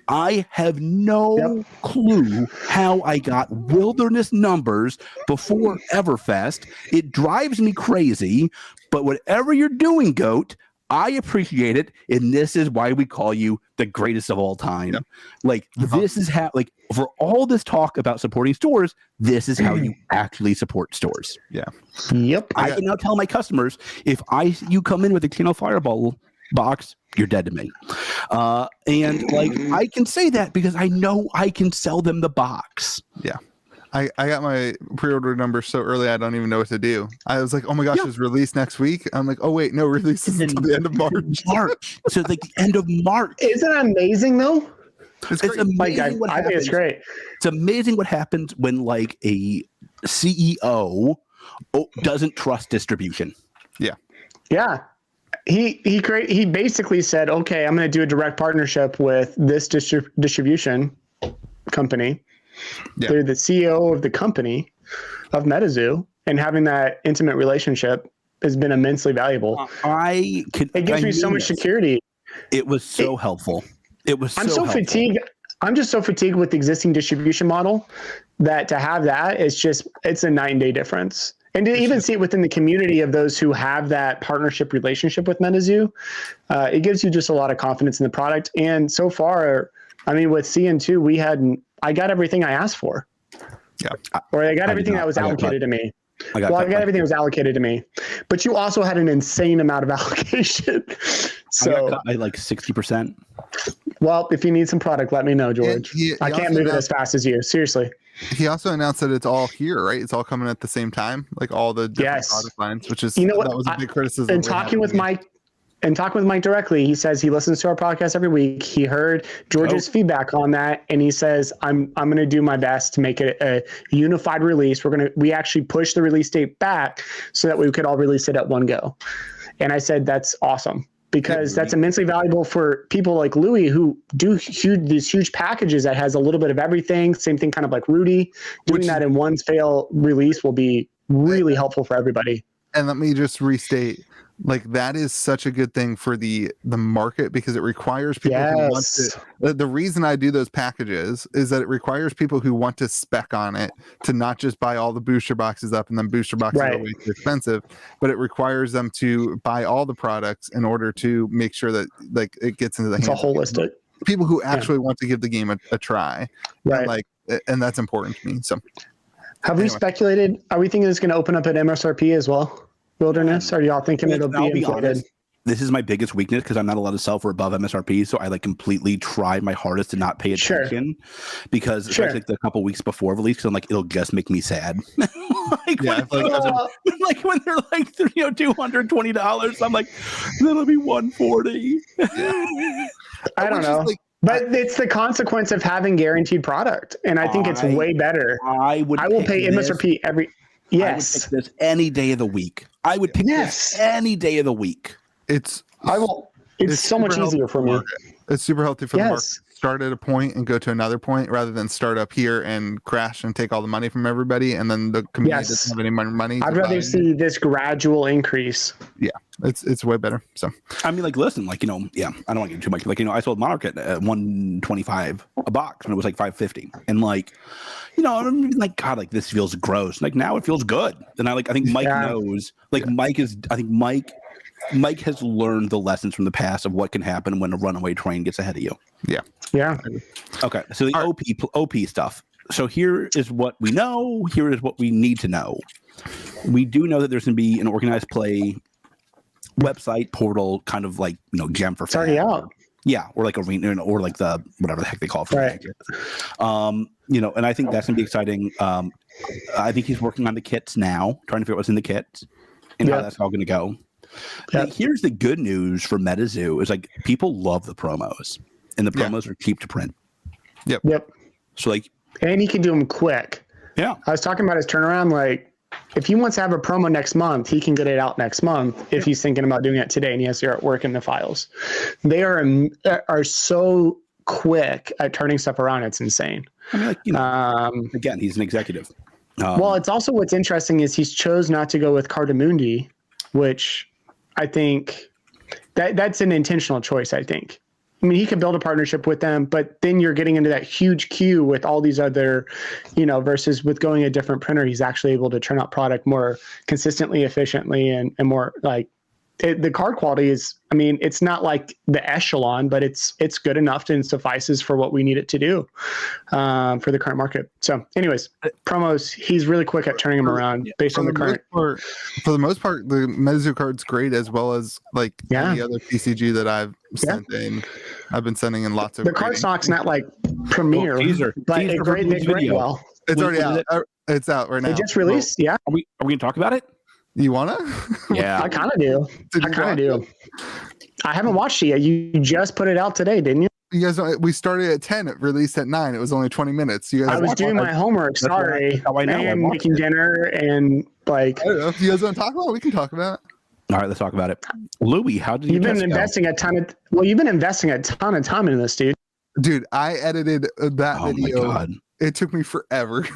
I have no clue how I got wilderness numbers before Everfest. It drives me crazy, but whatever you're doing, GOAT, I appreciate it, and this is why we call you the greatest of all time. Yep. Like, this is how, like, for all this talk about supporting stores, this is how you actually support stores. Yeah. Yep. I can now tell my customers, if you come in with a Channel Fireball box, you're dead to me. And like, I can say that because I know I can sell them the box. Yeah. I got my pre-order number so early I don't even know what to do. I was like, oh my gosh, it's released next week. I'm like, oh wait, no, release is until the end of March. So like the end of March. Isn't that amazing though? It's amazing what happens. I think it's great. It's amazing what happens when like a CEO doesn't trust distribution. Yeah. Yeah. He basically said, okay, I'm going to do a direct partnership with this distribution company. Yeah. They're the CEO of the company of Metazoo, and having that intimate relationship has been immensely valuable. It gives me so much security. It was so helpful. It was I'm so fatigued. I'm just so fatigued with the existing distribution model that to have that, it's a night and day difference. And to even see it within the community of those who have that partnership relationship with Metazoo, it gives you just a lot of confidence in the product. And so far, I mean, with CN2, I got everything I asked for. Yeah. Or I got everything that was allocated to me. I got everything that was allocated to me. But you also had an insane amount of allocation. So I got cut by like 60%. Well, if you need some product, let me know, George. I can't move it as fast as you. Seriously. He also announced that it's all here, right? It's all coming at the same time, like all the different product lines, which is, that was a big criticism. And talking with Mike directly, he says he listens to our podcast every week. He heard George's feedback on that, and he says, I'm going to do my best to make it a unified release. We actually pushed the release date back so that we could all release it at one go. And I said, that's awesome, because that's immensely valuable for people like Louis who do these huge packages that has a little bit of everything. Same thing, kind of like Rudy. Doing that in one fail release will be really helpful for everybody. And let me just restate, like, that is such a good thing for the market, because it requires people who want to. The reason I do those packages is that it requires people who want to spec on it to not just buy all the booster boxes up, and then booster boxes are way too expensive, but it requires them to buy all the products in order to make sure that, like, it gets into the hands of holistic people who actually want to give the game a try. Right. And that's important to me. So have we speculated? Are we thinking it's going to open up at MSRP as well? Wilderness? Are y'all thinking it'll be included? This is my biggest weakness because I'm not allowed to sell for above MSRP. So I completely try my hardest to not pay attention because especially the couple weeks before release, because I'm like, it'll just make me sad. When they're like $220, I'm like, that'll be $140. I don't know. But it's the consequence of having guaranteed product, and I think it's way better. I will pay MSRP every. Yes, I would pick this any day of the week. I would pick this any day of the week. It's so much easier for me. It's super healthy for the market. Start at a point and go to another point rather than start up here and crash and take all the money from everybody, and then the community doesn't have any money. I'd rather see this gradual increase. Yeah, it's way better. So I mean, like, listen, like, I don't want to get too much. Like, I sold Monarch at $125 a box when it was like $550, and like, I'm like, God, like, this feels gross. Like, now it feels good, and I think Mike knows. Like, Mike has learned the lessons from the past of what can happen when a runaway train gets ahead of you. Yeah. Yeah. Okay. So the OP stuff. So here is what we know. Here is what we need to know. We do know that there's going to be an organized play website portal, kind of like, gem for. It's already out. Yeah, or like arena, or like the whatever the heck they call it. Right. And I think that's going to be exciting. I think he's working on the kits now, trying to figure out what's in the kits and how that's all going to go. Yeah. Here's the good news for Metazoo is, like, people love the promos, and the promos are cheap to print. Yep. So, like, and he can do them quick. Yeah. I was talking about his turnaround. Like, if he wants to have a promo next month, he can get it out next month if he's thinking about doing it today and he has the artwork in the files. They are so quick at turning stuff around. It's insane. I mean, again, he's an executive. Well, it's also, what's interesting is he's chose not to go with Cardamundi, which I think that's an intentional choice, I think. I mean, he could build a partnership with them, but then you're getting into that huge queue with all these other, versus with going a different printer, he's actually able to turn out product more consistently, efficiently, and more like the card quality is, I mean, it's not like the echelon, but it's good enough and suffices for what we need it to do for the current market. So anyways, promos, he's really quick at turning them around based on the current. For the most part, the Metazoo card's great, as well as like any other TCG that I've sent in. I've been sending in lots of. The card stock's not like premier, but they grade well. It's already out. It's out right now. It just released. Yeah. Are we going to talk about it? You wanna? Yeah, I kind of do. I haven't watched it yet. You just put it out today, didn't you? You guys, we started at 10. It released at 9. It was only 20 minutes. You guys, I was doing my homework. Sorry, and making dinner and like. I don't know if you guys want to talk about it. We can talk about it. All right, let's talk about it. Louis, how did you? You've been investing a ton of. Well, you've been investing a ton of time in this, dude. Dude, I edited that video. My God. It took me forever.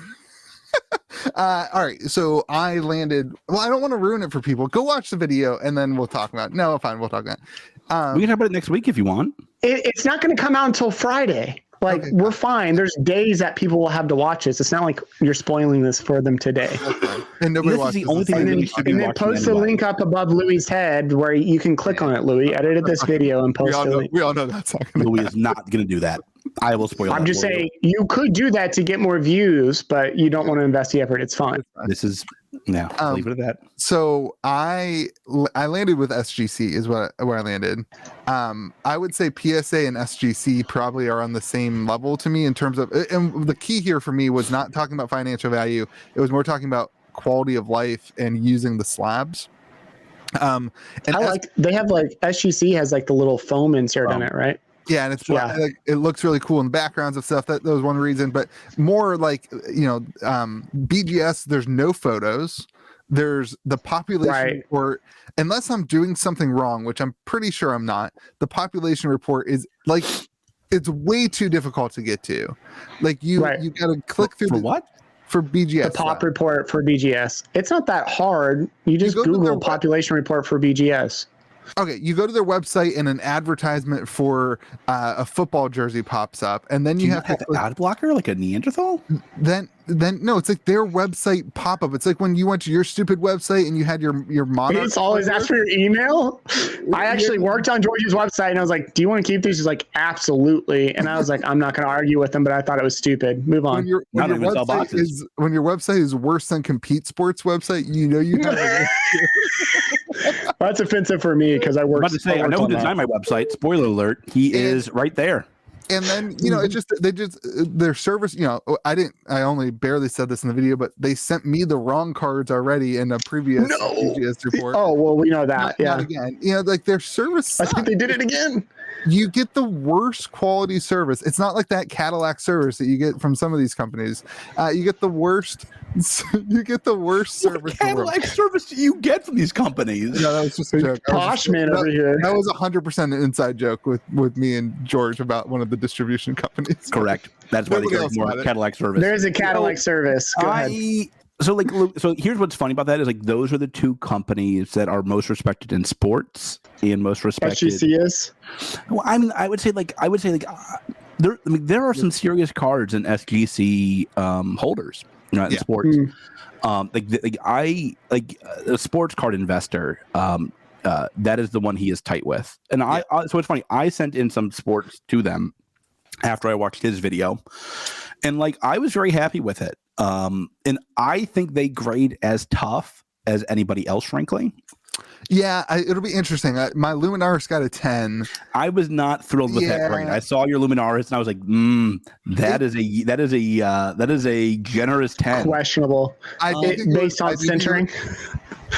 All right, so I landed. Well, I don't want to ruin it for people. Go watch the video and then we'll talk about it. No, fine, we'll talk about it. We can talk about it next week if you want. It's not going to come out until Friday. Like, we're fine. There's days that people will have to watch this. It's not like you're spoiling this for them today. And nobody watches the only thing and then post the link up above Louis' head where you can click on it. Louis edited this video and post the link. We all know that's not going to. Louis is not going to do that. I will spoil. I'm just saying you could do that to get more views, but you don't want to invest the effort. It's fine. This is leave it at that. So I landed with SGC is where I landed. I would say PSA and SGC probably are on the same level to me in terms of, and the key here for me was not talking about financial value. It was more talking about quality of life and using the slabs. And they have like SGC has like the little foam insert on it, right? Yeah, and it's like, it looks really cool in the backgrounds of stuff. That was one reason, but more like BGS. There's no photos. There's the population report. Unless I'm doing something wrong, which I'm pretty sure I'm not. The population report is like it's way too difficult to get to. Like you got to click through for what? For BGS. The pop report for BGS. It's not that hard. You just Google population report for BGS. Okay, you go to their website and an advertisement for a football jersey pops up, and then you have to ad blocker like a Neanderthal. Then no, it's like their website pop up. It's like when you went to your stupid website and you had your monitor. It's always asked for your email. I actually worked on George's website and I was like, "Do you want to keep these?" He's like, "Absolutely." And I was like, "I'm not going to argue with him," but I thought it was stupid. Move on. When your website is worse than Compete Sports website, you have. That's offensive for me because I worked. I'm about to say, I know who designed my website. Spoiler alert: he is right there. And then, you know, it's just their service, you know, I only barely said this in the video, but they sent me the wrong cards already in a previous BGS report. Oh, well, we know that. Not again. You know, like their service I think they did it again. You get the worst quality service. It's not like that Cadillac service that you get from some of these companies. You get the worst. You get the worst service. What Cadillac service do you get from these companies? No, that was just a joke. Posh man over here. That was 100% an inside joke with me and George about one of the distribution companies. Correct. That's why they get more Cadillac service. There's a Cadillac service. Go ahead. So here's what's funny about that is like those are the two companies that are most respected in sports and most respected. SGC is. Well, I mean, I would say there are some serious cards in SGC holders, you know, in sports. A sports card investor. That is the one he is tight with, and so it's funny. I sent in some sports to them after I watched his video, and like I was very happy with it. And I think they grade as tough as anybody else, frankly. Yeah, it'll be interesting. My Luminaris got a 10. I was not thrilled with that grade. I saw your Luminaris and I was like, that is a generous 10. Questionable. Based on centering.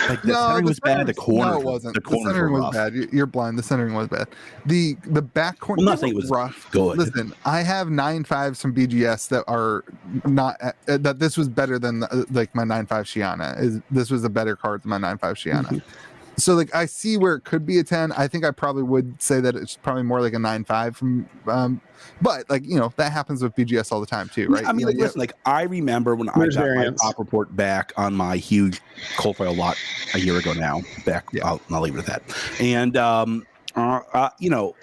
Like the centering was bad. The corner, no, it wasn't. The centering was bad. You're blind. The centering was bad. The back corner. I'm not saying it was rough. Good. Listen, I have 9.5s from BGS that are not that. This was better than like my 9.5 Shiana. This was a better card than my 9.5 Shiana. So like I see where it could be a 10. I think I probably would say that it's probably more like a 9.5 from but like, you know, that happens with BGS all the time too, right? I mean, like, listen, like I remember when I got my pop report back on my huge cold foil lot a year ago now. I'll leave it at that. And you know,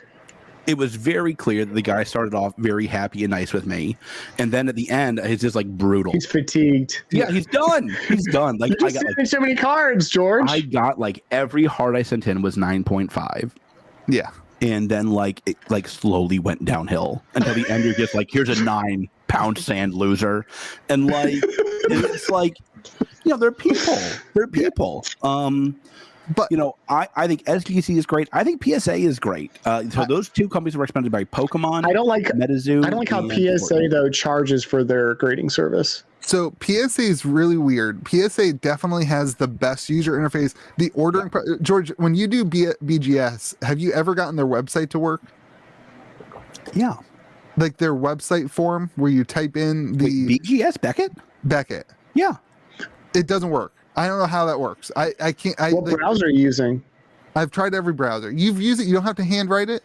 it was very clear that the guy started off very happy and nice with me, and then at the end, it's just like brutal. He's fatigued. Yeah, he's done. He's done. Like I got like, so many cards, George. I got like every heart I sent in was 9.5. Yeah, and then like it like slowly went downhill until the end. You're just like, here's a 9-pound sand loser, and like it's like, you know, they're people. They're people. But you know, I think SGC is great. I think PSA is great. So those two companies were recommended by Pokemon. I don't like Metazoo. I don't like how PSA though charges for their grading service. So PSA is really weird. PSA definitely has the best user interface. The ordering, George, when you do BGS, have you ever gotten their website to work? Yeah, like their website form where you type in the BGS Beckett. Yeah, it doesn't work. I don't know how that works. I can't. What browser are you using? I've tried every browser. You've used it. You don't have to handwrite it.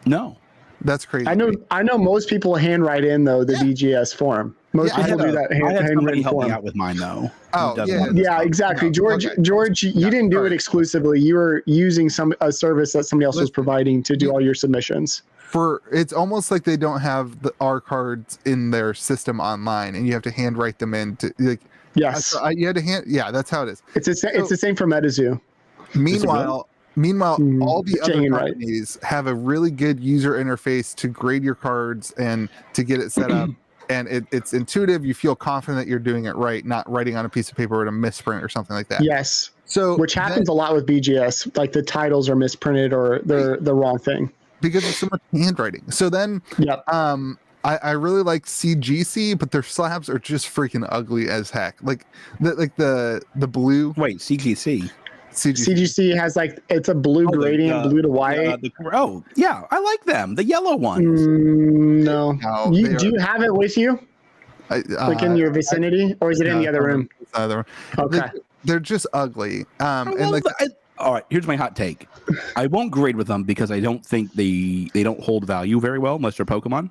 No, that's crazy. I know most people handwrite in though the BGS form. Most people do that handwritten help form. me out with mine though. Oh yeah, exactly. No, George, you didn't do it exclusively. You were using a service that somebody else was providing to do all your submissions. It's almost like they don't have our cards in their system online, and you have to handwrite them in to like. Yes, you had to hand. Yeah, that's how it is. It's the same for Metazoo. Meanwhile, all the other companies have a really good user interface to grade your cards and to get it set up, and it's intuitive. You feel confident that you're doing it right, not writing on a piece of paper with a misprint or something like that. Yes. So which happens a lot with BGS, like the titles are misprinted or they're the wrong thing because there's so much handwriting. So then, I really like CGC, but their slabs are just freaking ugly as heck. Like the blue. Wait, CGC. CGC has like it's a blue gradient, blue to white. Yeah, I like them. The yellow ones. No, do you have it with you? Like in your vicinity, or is it in the other room? Okay, they're just ugly. All right, here's my hot take. I won't grade with them because I don't think they don't hold value very well unless they're Pokemon.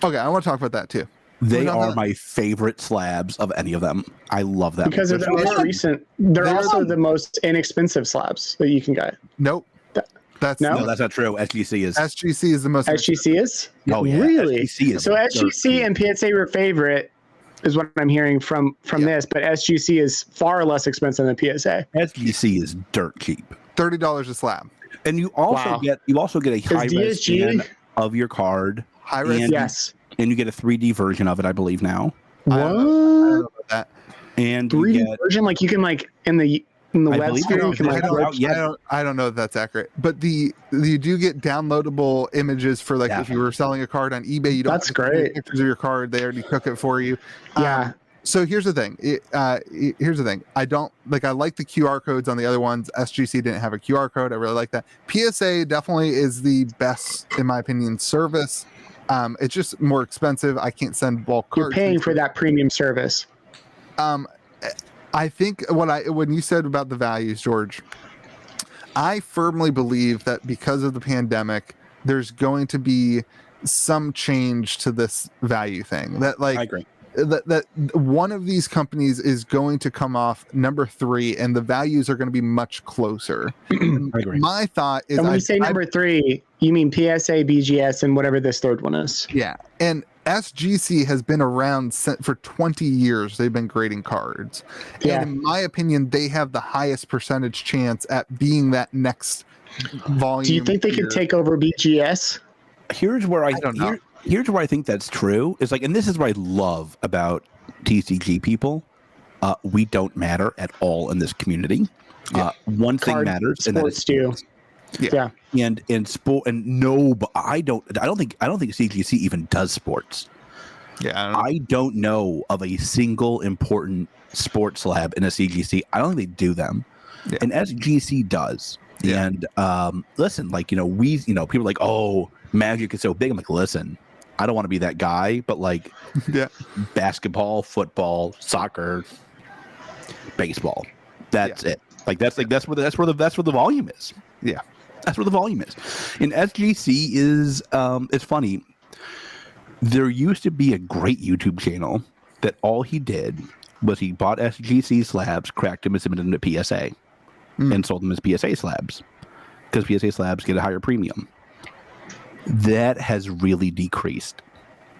Okay, I want to talk about that too. They are my favorite slabs of any of them. I love them because they're the most recent. They're also the most inexpensive slabs that you can get. Nope. That's not true. SGC is the most. SGC is. Oh yeah, really? SGC is so SGC and PSA are favorite, is what I'm hearing from this. But SGC is far less expensive than PSA. SGC is dirt cheap. $30 a slab, and you also get a high res scan of your card. High res, yes. And you get a 3D version of it, I believe now. What? I don't know about that. And 3D version, like you can like in the in the I web believe sphere. You can it's like not out yet. I don't know if that's accurate, but you do get downloadable images for like if you were selling a card on eBay. You don't That's have to great. take pictures of your card; they already took it for you. Yeah. So here's the thing. Here's the thing. I don't like. I like the QR codes on the other ones. SGC didn't have a QR code. I really like that. PSA definitely is the best, in my opinion, service. It's just more expensive. I can't send bulk cards. You're paying for that premium service. I think when you said about the values, George, I firmly believe that because of the pandemic, there's going to be some change to this value thing. That like I agree. That one of these companies is going to come off number 3, and the values are going to be much closer. I agree. My thought is, And when you say number 3, you mean PSA, BGS, and whatever this third one is. Yeah, and SGC has been around for 20 years. They've been grading cards. Yeah. And in my opinion, they have the highest percentage chance at being that next volume. Do you think they could take over BGS? Here's where I don't know. Here's where I think that's true. Is like, and this is what I love about TCG people. We don't matter at all in this community. One thing matters, and that is sports do. Yeah. And sport, and no, but I don't think CGC even does sports. Yeah, I don't know of a single important sports lab in a CGC. I don't think they do them. Yeah. And SGC does. Yeah. And listen, like, people are like, oh, Magic is so big. I'm like, listen, I don't want to be that guy, but like, yeah, basketball, football, soccer, baseball. That's it. Like that's where the volume is. Yeah. That's where the volume is. And SGC is it's funny. There used to be a great YouTube channel that all he did was he bought SGC slabs, cracked them, and submitted them to PSA, and sold them as PSA slabs because PSA slabs get a higher premium. That has really decreased.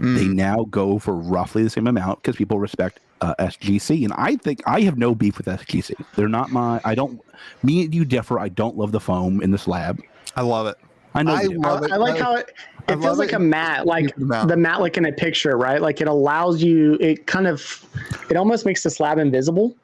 They now go for roughly the same amount because people respect SGC, and I think I have no beef with SGC. They're not me and you differ. I don't love the foam in the slab. I love it. I know. I like how it feels like a mat, like the mat, like in a picture, right? Like it allows you. It almost makes the slab invisible,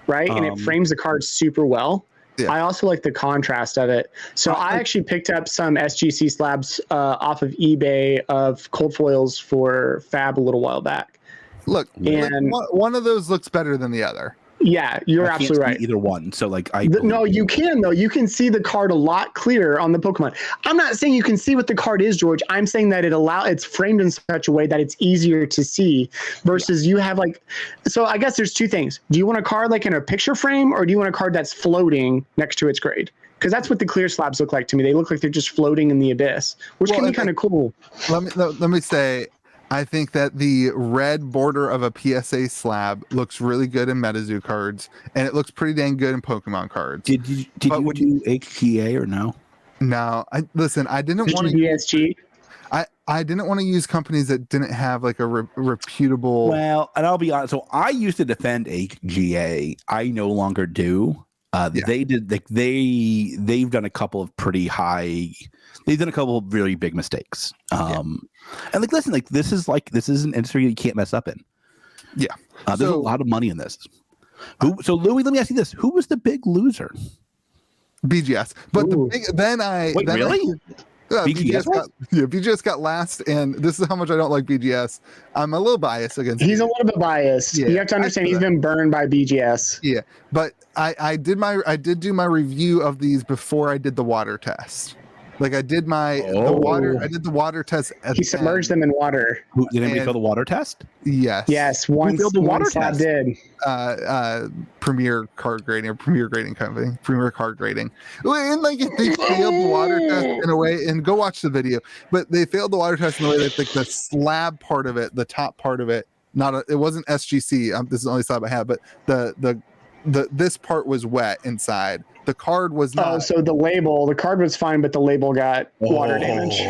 right? And it frames the card super well. Yeah. I also like the contrast of it. So I actually picked up some SGC slabs off of eBay of cold foils for Fab a little while back. Look, and one of those looks better than the other. Yeah, you're absolutely right. Either one. So like no, you can though. You can see the card a lot clearer on the Pokemon. I'm not saying you can see what the card is, George. I'm saying that it's framed in such a way that it's easier to see versus you have like. So I guess there's two things. Do you want a card like in a picture frame, or do you want a card that's floating next to its grade? Because that's what the clear slabs look like to me. They look like they're just floating in the abyss, which can be kind of cool. Let me say, I think that the red border of a PSA slab looks really good in Metazoo cards, and it looks pretty dang good in Pokemon cards. Did you do HGA or no? No, I didn't want to. BSG. I didn't want to use companies that didn't have like a reputable. Well, and I'll be honest. So I used to defend HGA. I no longer do. They did like they've done a couple of pretty high. They've done a couple of really big mistakes. And like, listen, like this is an industry you can't mess up in. Yeah, there's a lot of money in this. So Louis, let me ask you this: who was the big loser? BGS. But really? BGS got last, and this is how much I don't like BGS. I'm a little biased against. He's a little bit biased. Yeah, you have to understand he's been burned by BGS. Yeah, but I did do my review of these before I did the water test. Like I did the water test. He submerged them in water. Did anybody fail the water test? Yes. Yes. One slab did. Premier card grading or Premier grading company. Premier card grading. And like they failed the water test in a way, and go watch the video. But they failed the water test in a way that like the slab part of it, the top part of it, it wasn't SGC. This is the only slab I have, but this part was wet inside. The card was Oh, not. so the card was fine, but the label got water damage.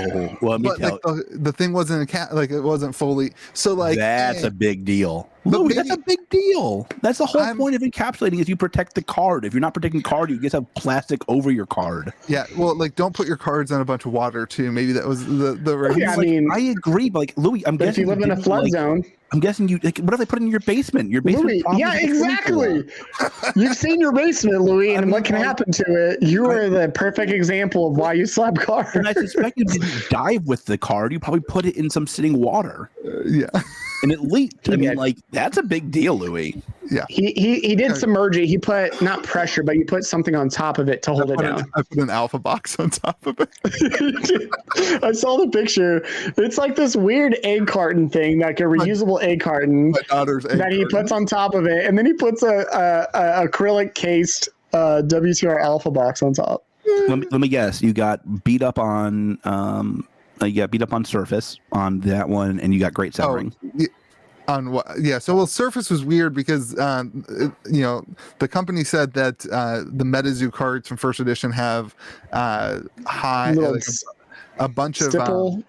Well, let me But tell like the thing wasn't like it wasn't fully. So like that's a big deal. But Louis, maybe- that's a big deal. That's the whole I'm- point of encapsulating is you protect the card. If you're not protecting the card, you just have plastic over your card. Yeah, well, like don't put your cards in a bunch of water too. Maybe that was the Yeah, I mean, I agree, but like Louis, I'm but if guessing you live in a didn't, flood like, zone, I'm guessing you like what if they put it in your basement? Your basement. Louis, yeah, exactly. You've seen your basement, Louis, and what can happen to it. You are the perfect example of why you slap cards. And I suspect you didn't dive with the card. You probably put it in some sitting water. Yeah. And it leaked. I mean, did. like that's a big deal, Louis. Yeah. He did submerge it. He put not pressure, but you put something on top of it to hold it down. I put an alpha box on top of it. I saw the picture. It's like this weird egg carton thing, like a reusable egg carton My daughter's egg that he carton. puts on top of it, and then he puts a acrylic cased WTR alpha box on top. Let me guess. You got beat up on Surface on that one, and you got great centering. On what? Yeah. So well, Surface was weird because the company said that the Metazoo cards from first edition have high Little like a bunch stipple,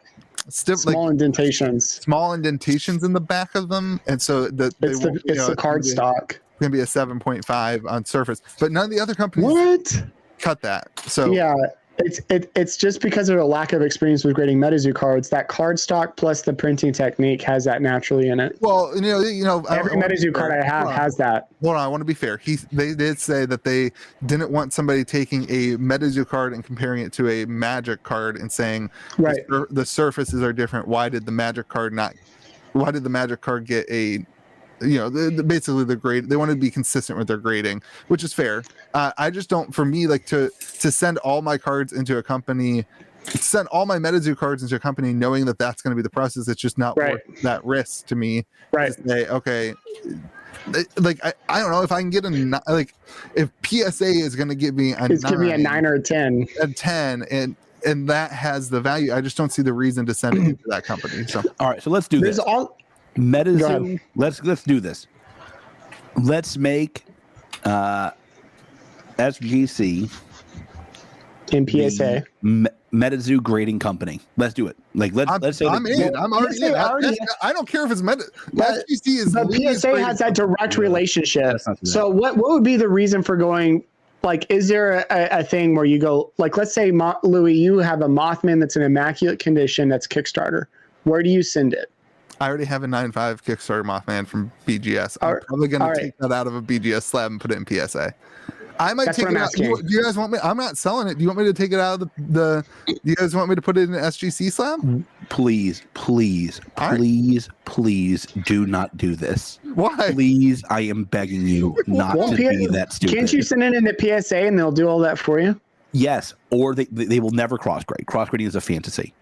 of small indentations. small indentations in the back of them, and so It's the card stock. Going to be a 7.5 on Surface, but none of the other companies What? cut that. So Yeah, it's just because of a lack of experience with grading Metazoo cards. That card stock plus the printing technique has that naturally in it. well, Every Metazoo card I have has that. Hold on, I want to be fair. They did say that they didn't want somebody taking a Metazoo card and comparing it to a Magic card and saying, Right. the surfaces are different. Why did the Magic card get a, basically the grade? They wanted to be consistent with their grading, which is fair. I just don't. For me, like to send all my cards into a company. Send all my Metazoo cards into a company knowing that that's going to be the process. It's just not Right. worth that risk to me. Right. To say, okay, like I don't know if I can get if PSA is going to give me It's giving me a 9 or a 10. a 10 and that has the value. I just don't see the reason to send it into that company. So All right, so let's do There's this. all Metazoo. Let's do this. Let's make SGC in PSA. Metazoo grading company. Let's do it. Like let's say I'm in. I'm already in. I don't care if it's SGC is. But PSA has that direct relationship. So what would be the reason for going? Like, is there a thing where you go, like, let's say, Louis, you have a Mothman that's in immaculate condition that's Kickstarter. Where do you send it? I already have a 9.5 Kickstarter Mothman from BGS. I'm probably going to take that out of a BGS slab and put it in PSA. I might take it out. Do you guys want me? I'm not selling it. Do you want me to take it out of the do you guys want me to put it in an SGC slab? Please do not do this. Why? Please, I am begging you not to be that stupid. Can't you send it in the PSA and they'll do all that for you? Yes, or they will never cross grade. Cross grading is a fantasy.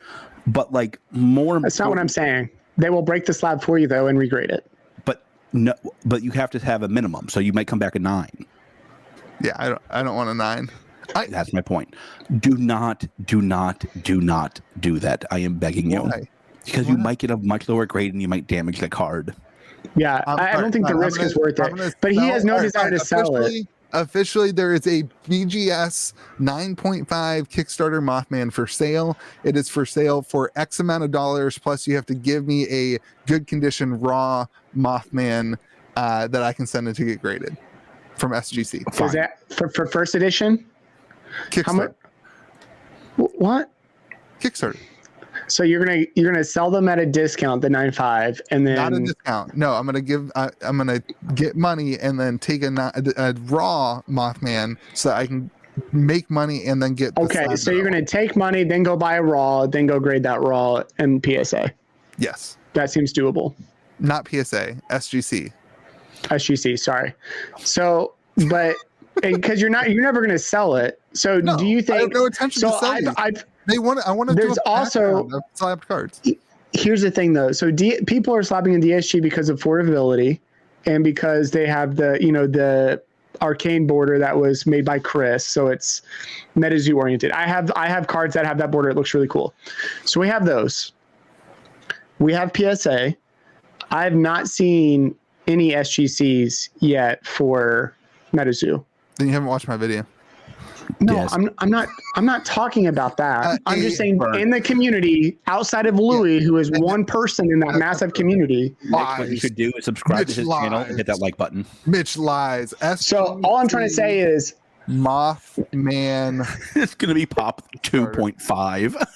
But like more That's not what I'm saying. They will break the slab for you though and regrade it. But no, but you have to have a minimum. So you might come back a 9. Yeah, I don't want a 9. That's my point. Do not do that. I am begging you. Why? Because you might get a much lower grade and you might damage the card. Yeah, I don't think the risk is worth it. But he has no desire to sell it. Officially, there is a BGS 9.5 Kickstarter Mothman for sale. It is for sale for X amount of dollars. Plus, you have to give me a good condition raw Mothman that I can send in to get graded from SGC. Is that for first edition? Kickstarter. What? Kickstarter. So you're gonna sell them at a discount, the 9.5, and then Not a discount. No, I'm gonna get money and then take a raw Mothman so I can make money and then get. Okay, so you're gonna take money, then go buy a raw, then go grade that raw in PSA. Yes. That seems doable. Not PSA. SGC. SGC. Sorry. So, but because you're never gonna sell it. So do you think? I have no intention to sell it. I want to do slab cards. Here's the thing though. So people are slapping in DSG because of affordability and because they have the arcane border that was made by Chris. So it's Metazoo oriented. I have cards that have that border. It looks really cool. So we have those. We have PSA. I have not seen any SGCs yet for Metazoo. Then you haven't watched my video. No, Yes. I'm not talking about that. I'm just saying burn. in the community outside of Louis, who is one person in that massive community. What you should do is subscribe to his channel and hit that like button. Mitch lies. So all I'm trying to say is Mothman. It's gonna be pop 2.5.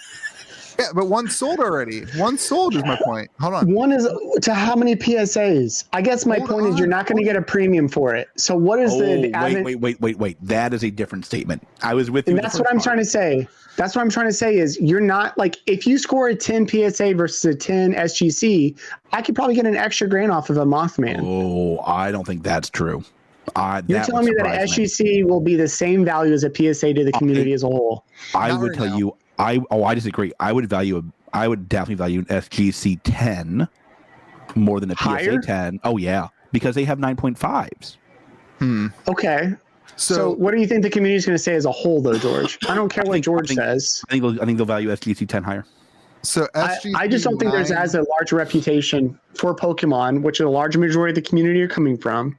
Yeah, but one sold already. One sold is my point. Hold on. one is to how many PSAs? I guess my point is you're not going to get a premium for it. So what is the wait. That is a different statement. I was with you. And that's what I'm trying to say. That's what I'm trying to say is you're not like if you score a 10 PSA versus a 10 SGC, I could probably get an extra grand off of a Mothman. Oh, I don't think that's true. You're telling me that an SGC will be the same value as a PSA to the community as a whole? I would tell you. I disagree. I would definitely value an SGC 10 more than a PSA Higher? 10. Oh yeah, because they have 9.5s. Okay. So what do you think the community is going to say as a whole, though, George? I don't care what George says. I think they'll value SGC 10 higher. So SGC I just don't think there's as a large reputation for Pokemon, which a large majority of the community are coming from.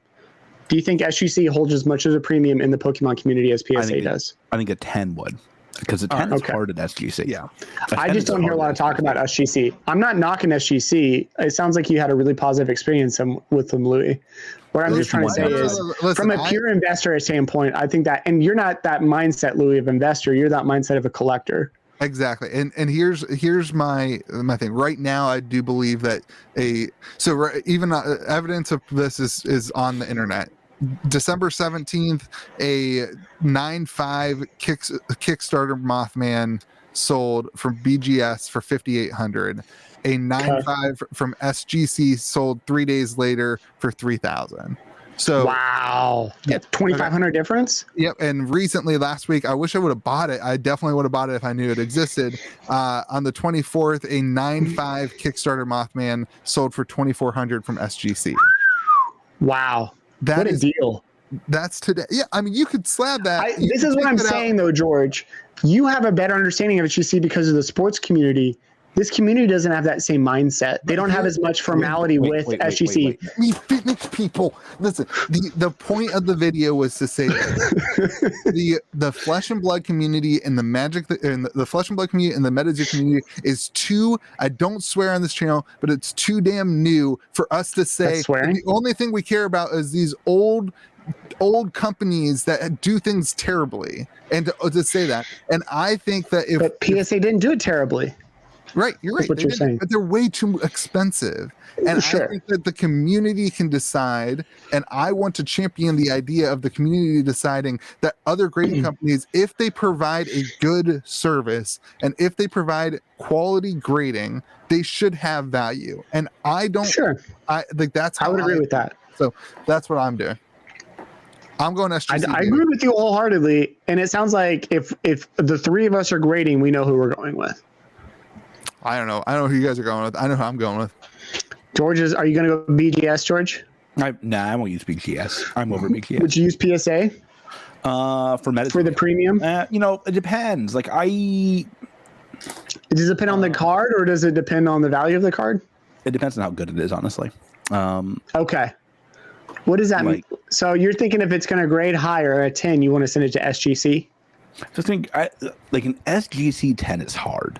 Do you think SGC holds as much as a premium in the Pokemon community as PSA does? I think a 10 would. Because the 10 is hard at SGC. Yeah. I just don't hear a lot of talk about SGC. I'm not knocking SGC. It sounds like you had a really positive experience with them, Louis. What I'm just trying to say is, from a pure investor standpoint, I think that, and you're not that mindset, Louis, of investor. You're that mindset of a collector. Exactly. And here's my thing. Right now, I do believe that even evidence of this is on the internet. December 17th, a 9.5 Kickstarter Mothman sold from BGS for 5,800. A 9.5 from SGC sold 3 days later for 3,000. So wow, that's 2,500 difference. Yep. And recently, last week, I wish I would have bought it. I definitely would have bought it if I knew it existed. On the 24th, a 9.5 Kickstarter Mothman sold for 2,400 from SGC. Wow. What a deal. That's today. Yeah, I mean, you could slab that. This is what I'm saying, though, George. You have a better understanding of SGC because of the sports community. This community doesn't have that same mindset. They don't have as much formality with SGC. Me fitness people. Listen, the point of the video was to say that the flesh and blood community and the magic and the flesh and blood community and the Metazoo community is too, I don't swear on this channel, but it's too damn new for us to say the only thing we care about is these old companies that do things terribly, and to say that. And I think that but PSA didn't do it terribly. Right, you're right. That's what you're saying. But they're way too expensive. And I think that the community can decide, and I want to champion the idea of the community deciding that other grading companies, if they provide a good service and if they provide quality grading, they should have value. And I don't I think that's how I would agree with that. So that's what I'm doing. I'm going SGC. I agree with you wholeheartedly. And it sounds like if the three of us are grading, we know who we're going with. I don't know. I don't know who you guys are going with. I know who I'm going with. George, are you going to go BGS, George? Nah, I won't use BGS. I'm over BGS. Would you use PSA? For Metazoo. For the premium? It depends. Like does it depend on the card, or does it depend on the value of the card? It depends on how good it is, honestly. Okay. What does that mean? So you're thinking if it's going to grade higher at 10, you want to send it to SGC? Just think, like an SGC 10 is hard.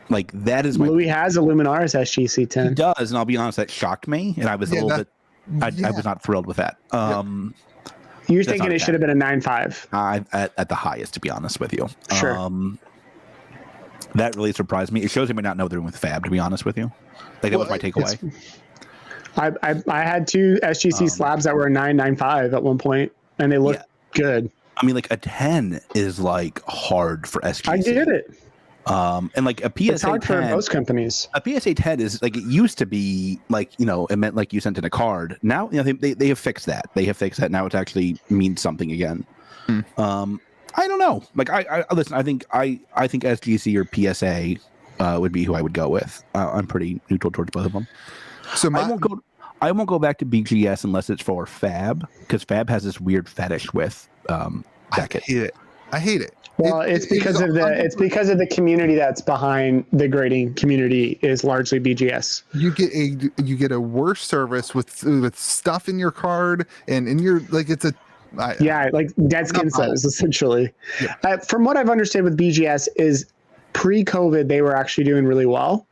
Like that is Louis has a Luminaris SGC 10. He does, and I'll be honest, that shocked me, and I was a little bit. I was not thrilled with that. You're thinking it should have been a 9.5. At the highest, to be honest with you. Sure. That really surprised me. It shows him not know they're doing with Fab. To be honest with you, like that was my takeaway. I had two SGC slabs that were a 9.95 at one point, and they looked good. I mean, like a 10 is like hard for SGC. I get it. And like a PSA it's hard 10 for most companies. A PSA 10 is like, it used to be like, it meant like you sent in a card. Now, they have fixed that. They have fixed that. Now it actually means something again. I don't know. Like I listen, I think SGC or PSA would be who I would go with. I'm pretty neutral towards both of them. So I won't go back to BGS unless it's for Fab, because Fab has this weird fetish with Beckett. I hate it. Well, it's because of the community that's behind the grading community is largely BGS. You get a worse service with stuff in your card and in your, like, it's a Yeah, like dead skin cells, essentially. Yeah. From what I've understood with BGS is pre-COVID, they were actually doing really well.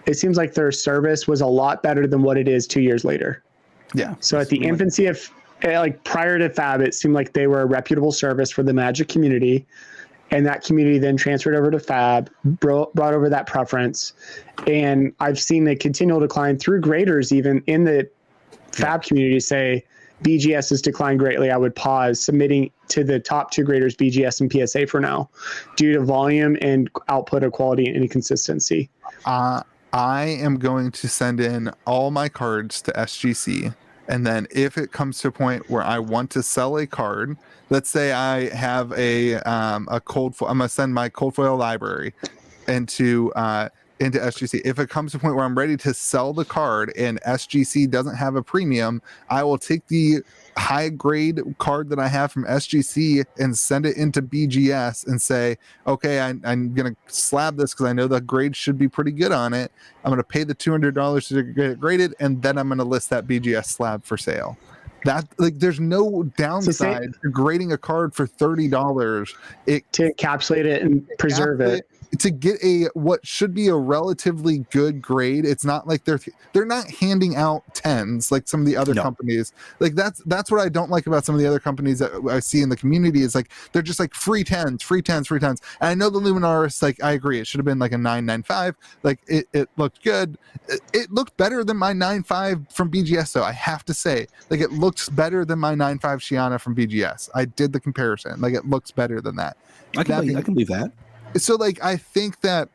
It seems like their service was a lot better than what it is 2 years later. Yeah. So at the infancy of, like prior to Fab, it seemed like they were a reputable service for the Magic community. And that community then transferred over to Fab, brought over that preference. And I've seen the continual decline through graders, even in the Fab community, say BGS has declined greatly. I would pause submitting to the top 2 graders, BGS and PSA for now, due to volume and output of quality and inconsistency. I am going to send in all my cards to SGC. And then if it comes to a point where I want to sell a card, let's say I have a cold foil, I'm going to send my cold foil library into SGC. If it comes to a point where I'm ready to sell the card and SGC doesn't have a premium, I will take the high grade card that I have from SGC and send it into BGS and say, okay, I'm going to slab this because I know the grade should be pretty good on it. I'm going to pay the $200 to get it graded, and then I'm going to list that BGS slab for sale. That, like, there's no downside to grading a card for $30. To encapsulate it and preserve it. To get what should be a relatively good grade. It's not like they're not handing out 10s like some of the other companies. Like that's what I don't like about some of the other companies that I see in the community, is like they're just like free 10s. And I know the Luminaris, like, I agree, it should have been like a 995. Like it looked good. It looked better than my 9.5 from BGS, though, I have to say. Like, it looks better than my 9.5 Shiana from BGS. I did the comparison. Like, it looks better than that. I can believe that. So, like, I think that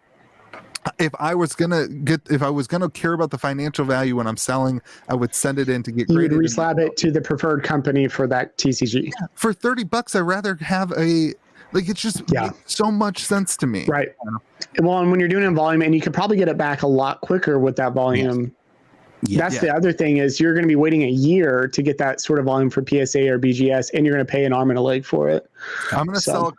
if I was gonna care about the financial value when I'm selling, I would send it in to get graded. You'd reslab it to the preferred company for that TCG. Yeah, for $30, I'd rather have it just makes so much sense to me. Right. Well, and when you're doing it in volume, and you could probably get it back a lot quicker with that volume. Yes. That's the other thing, is you're going to be waiting a year to get that sort of volume for PSA or BGS, and you're going to pay an arm and a leg for it. I'm going to sell a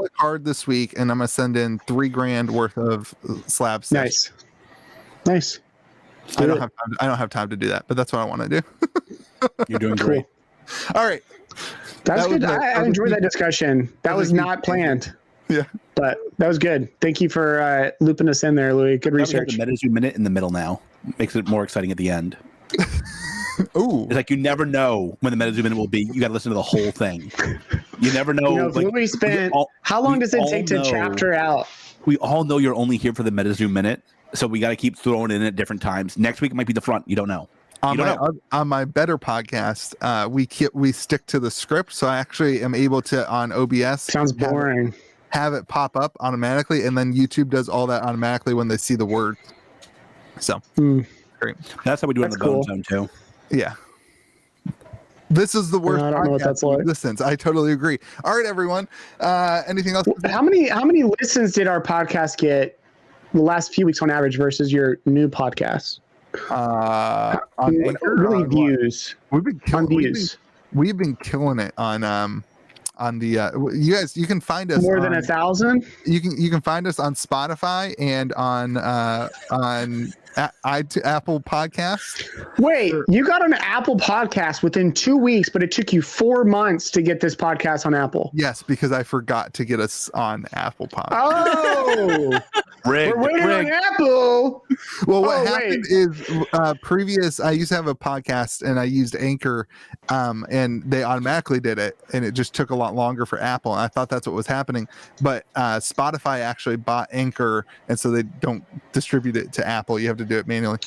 card this week, and I'm going to send in $3,000 worth of slabs. Nice. I don't have time to do that, but that's what I want to do. You're doing great. All right. That was good. I enjoyed that discussion. That was not planned. Yeah. But that was good. Thank you for looping us in there, Louis. Good research. The Metazoo Minute in the middle now makes it more exciting at the end. Ooh. It's like you never know when the Metazoo Minute will be. You got to listen to the whole thing. You never know. Like, Louis spent. How long does it take to chapter out? We all know you're only here for the Metazoo Minute, so we got to keep throwing it in at different times. Next week might be the front. You don't know. On my better podcast, we stick to the script, so I actually am able to, on OBS. Sounds boring. Have it pop up automatically, and then YouTube does all that automatically when they see the word. So great. That's how we do it in the Bone Zone too. Yeah. This is the worst. I don't know what that's like. Listens. I totally agree. All right, everyone. Anything else? How many listens did our podcast get the last few weeks on average versus your new podcast? On Anchor, really views. We've been killing it on the you guys, you can find us more than 1,000. You can find us on Spotify and on Apple Podcasts. Wait, you got an Apple podcast within 2 weeks, but it took you 4 months to get this podcast on Apple. Yes, because I forgot to get us on Apple Podcasts. Oh, we're waiting on Apple. Well, what happened is I used to have a podcast and I used Anchor, and they automatically did it, and it just took a lot longer for Apple. And I thought that's what was happening, but Spotify actually bought Anchor, and so they don't distribute it to Apple. You have to do it manually.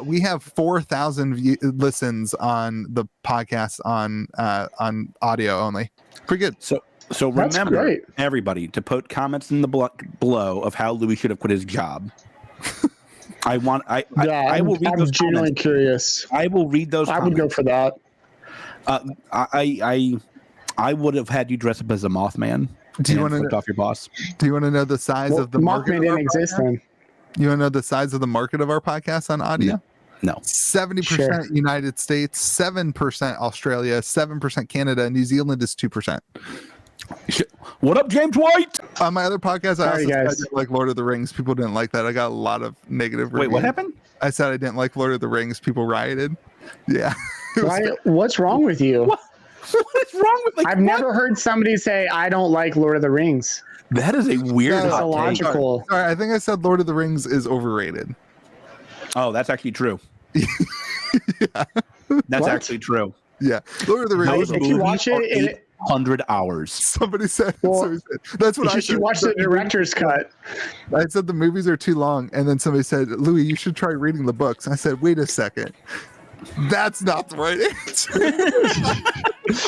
We have 4,000 listens on the podcast on audio only. Pretty good. So remember, everybody, to put comments in the below of how Louis should have quit his job. I will read those. I'm genuinely curious. I will read those. I would go for that. I would have had you dress up as a Mothman. Do you want to off your boss? Do you want to know the size of the market? Mothman didn't exist then. You want to know the size of the market of our podcast on audio? No. 70% United States, 7% Australia, 7% Canada, New Zealand is 2%. What up, James White? On my other podcast, I also said I didn't like Lord of the Rings. People didn't like that. I got a lot of negative reviews. Wait, what happened? I said I didn't like Lord of the Rings. People rioted. Yeah. What's wrong with you? What is wrong with I've never heard somebody say I don't like Lord of the Rings. That is a weird No, hot it's take. illogical. Sorry, I think I said Lord of the Rings is overrated. Oh, that's actually true. That's What? actually true. Yeah, Lord of the Rings. If you watch it, 800 hours. Somebody said, Well, somebody said that's what I you said. should watch the director's cut. I said the movies are too long, and then somebody said, Louis, you should try reading the books. I said, wait a second. That's not the right answer.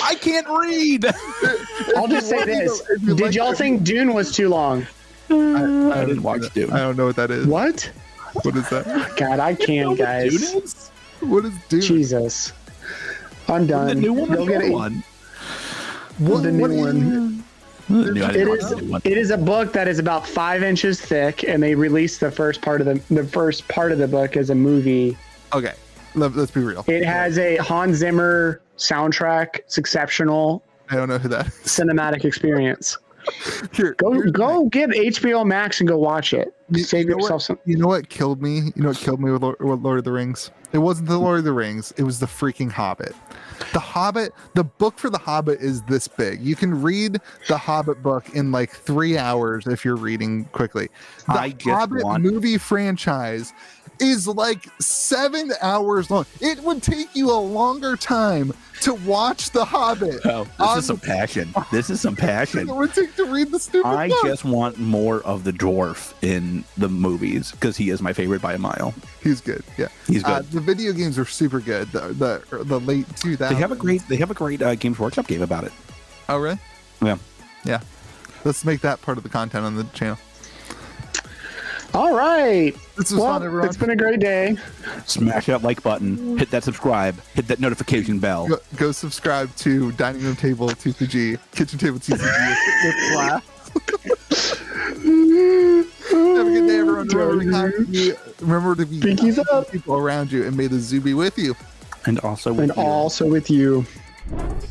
I can't read. I'll just say this. Did y'all think Dune was too long? I didn't watch Dune. I don't know what that is. What? What is that? God, I can't, guys. What is Dune? Jesus. I'm done. The new one. Go get it. One. The new one. It is a book that is about 5 inches thick, and they released the first part of the book as a movie. Okay, let's be real. It has a Hans Zimmer soundtrack. It's exceptional. I don't know who that is. Cinematic experience. Here, Go get HBO Max and go watch it. Save yourself some. You know what killed me? You know what killed me with Lord of the Rings? It wasn't the Lord of the Rings. It was the freaking Hobbit. The Hobbit, the book for the Hobbit is this big. You can read the Hobbit book in like 3 hours if you're reading quickly. The Hobbit movie franchise is like 7 hours long. It would take you a longer time to watch The Hobbit. Oh, this is some passion. This is some passion. It would take to read the stupid I book. just want more of the dwarf in the movies because he is my favorite by a mile. He's good. Yeah, he's good. The video games are super good. The late 2000s. They have a great Games Workshop game about it. Oh really? Yeah. Let's make that part of the content on the channel. All right. This was fun, everyone. It's been a great day. Smash that like button, hit that subscribe, hit that notification bell. Go subscribe to Dining Room Table TCG, Kitchen Table TCG with class. Have a good day, everyone. Remember to be Pinkies up. People around you, and may the zoo be with you. And also with you. Also with you. Thank you.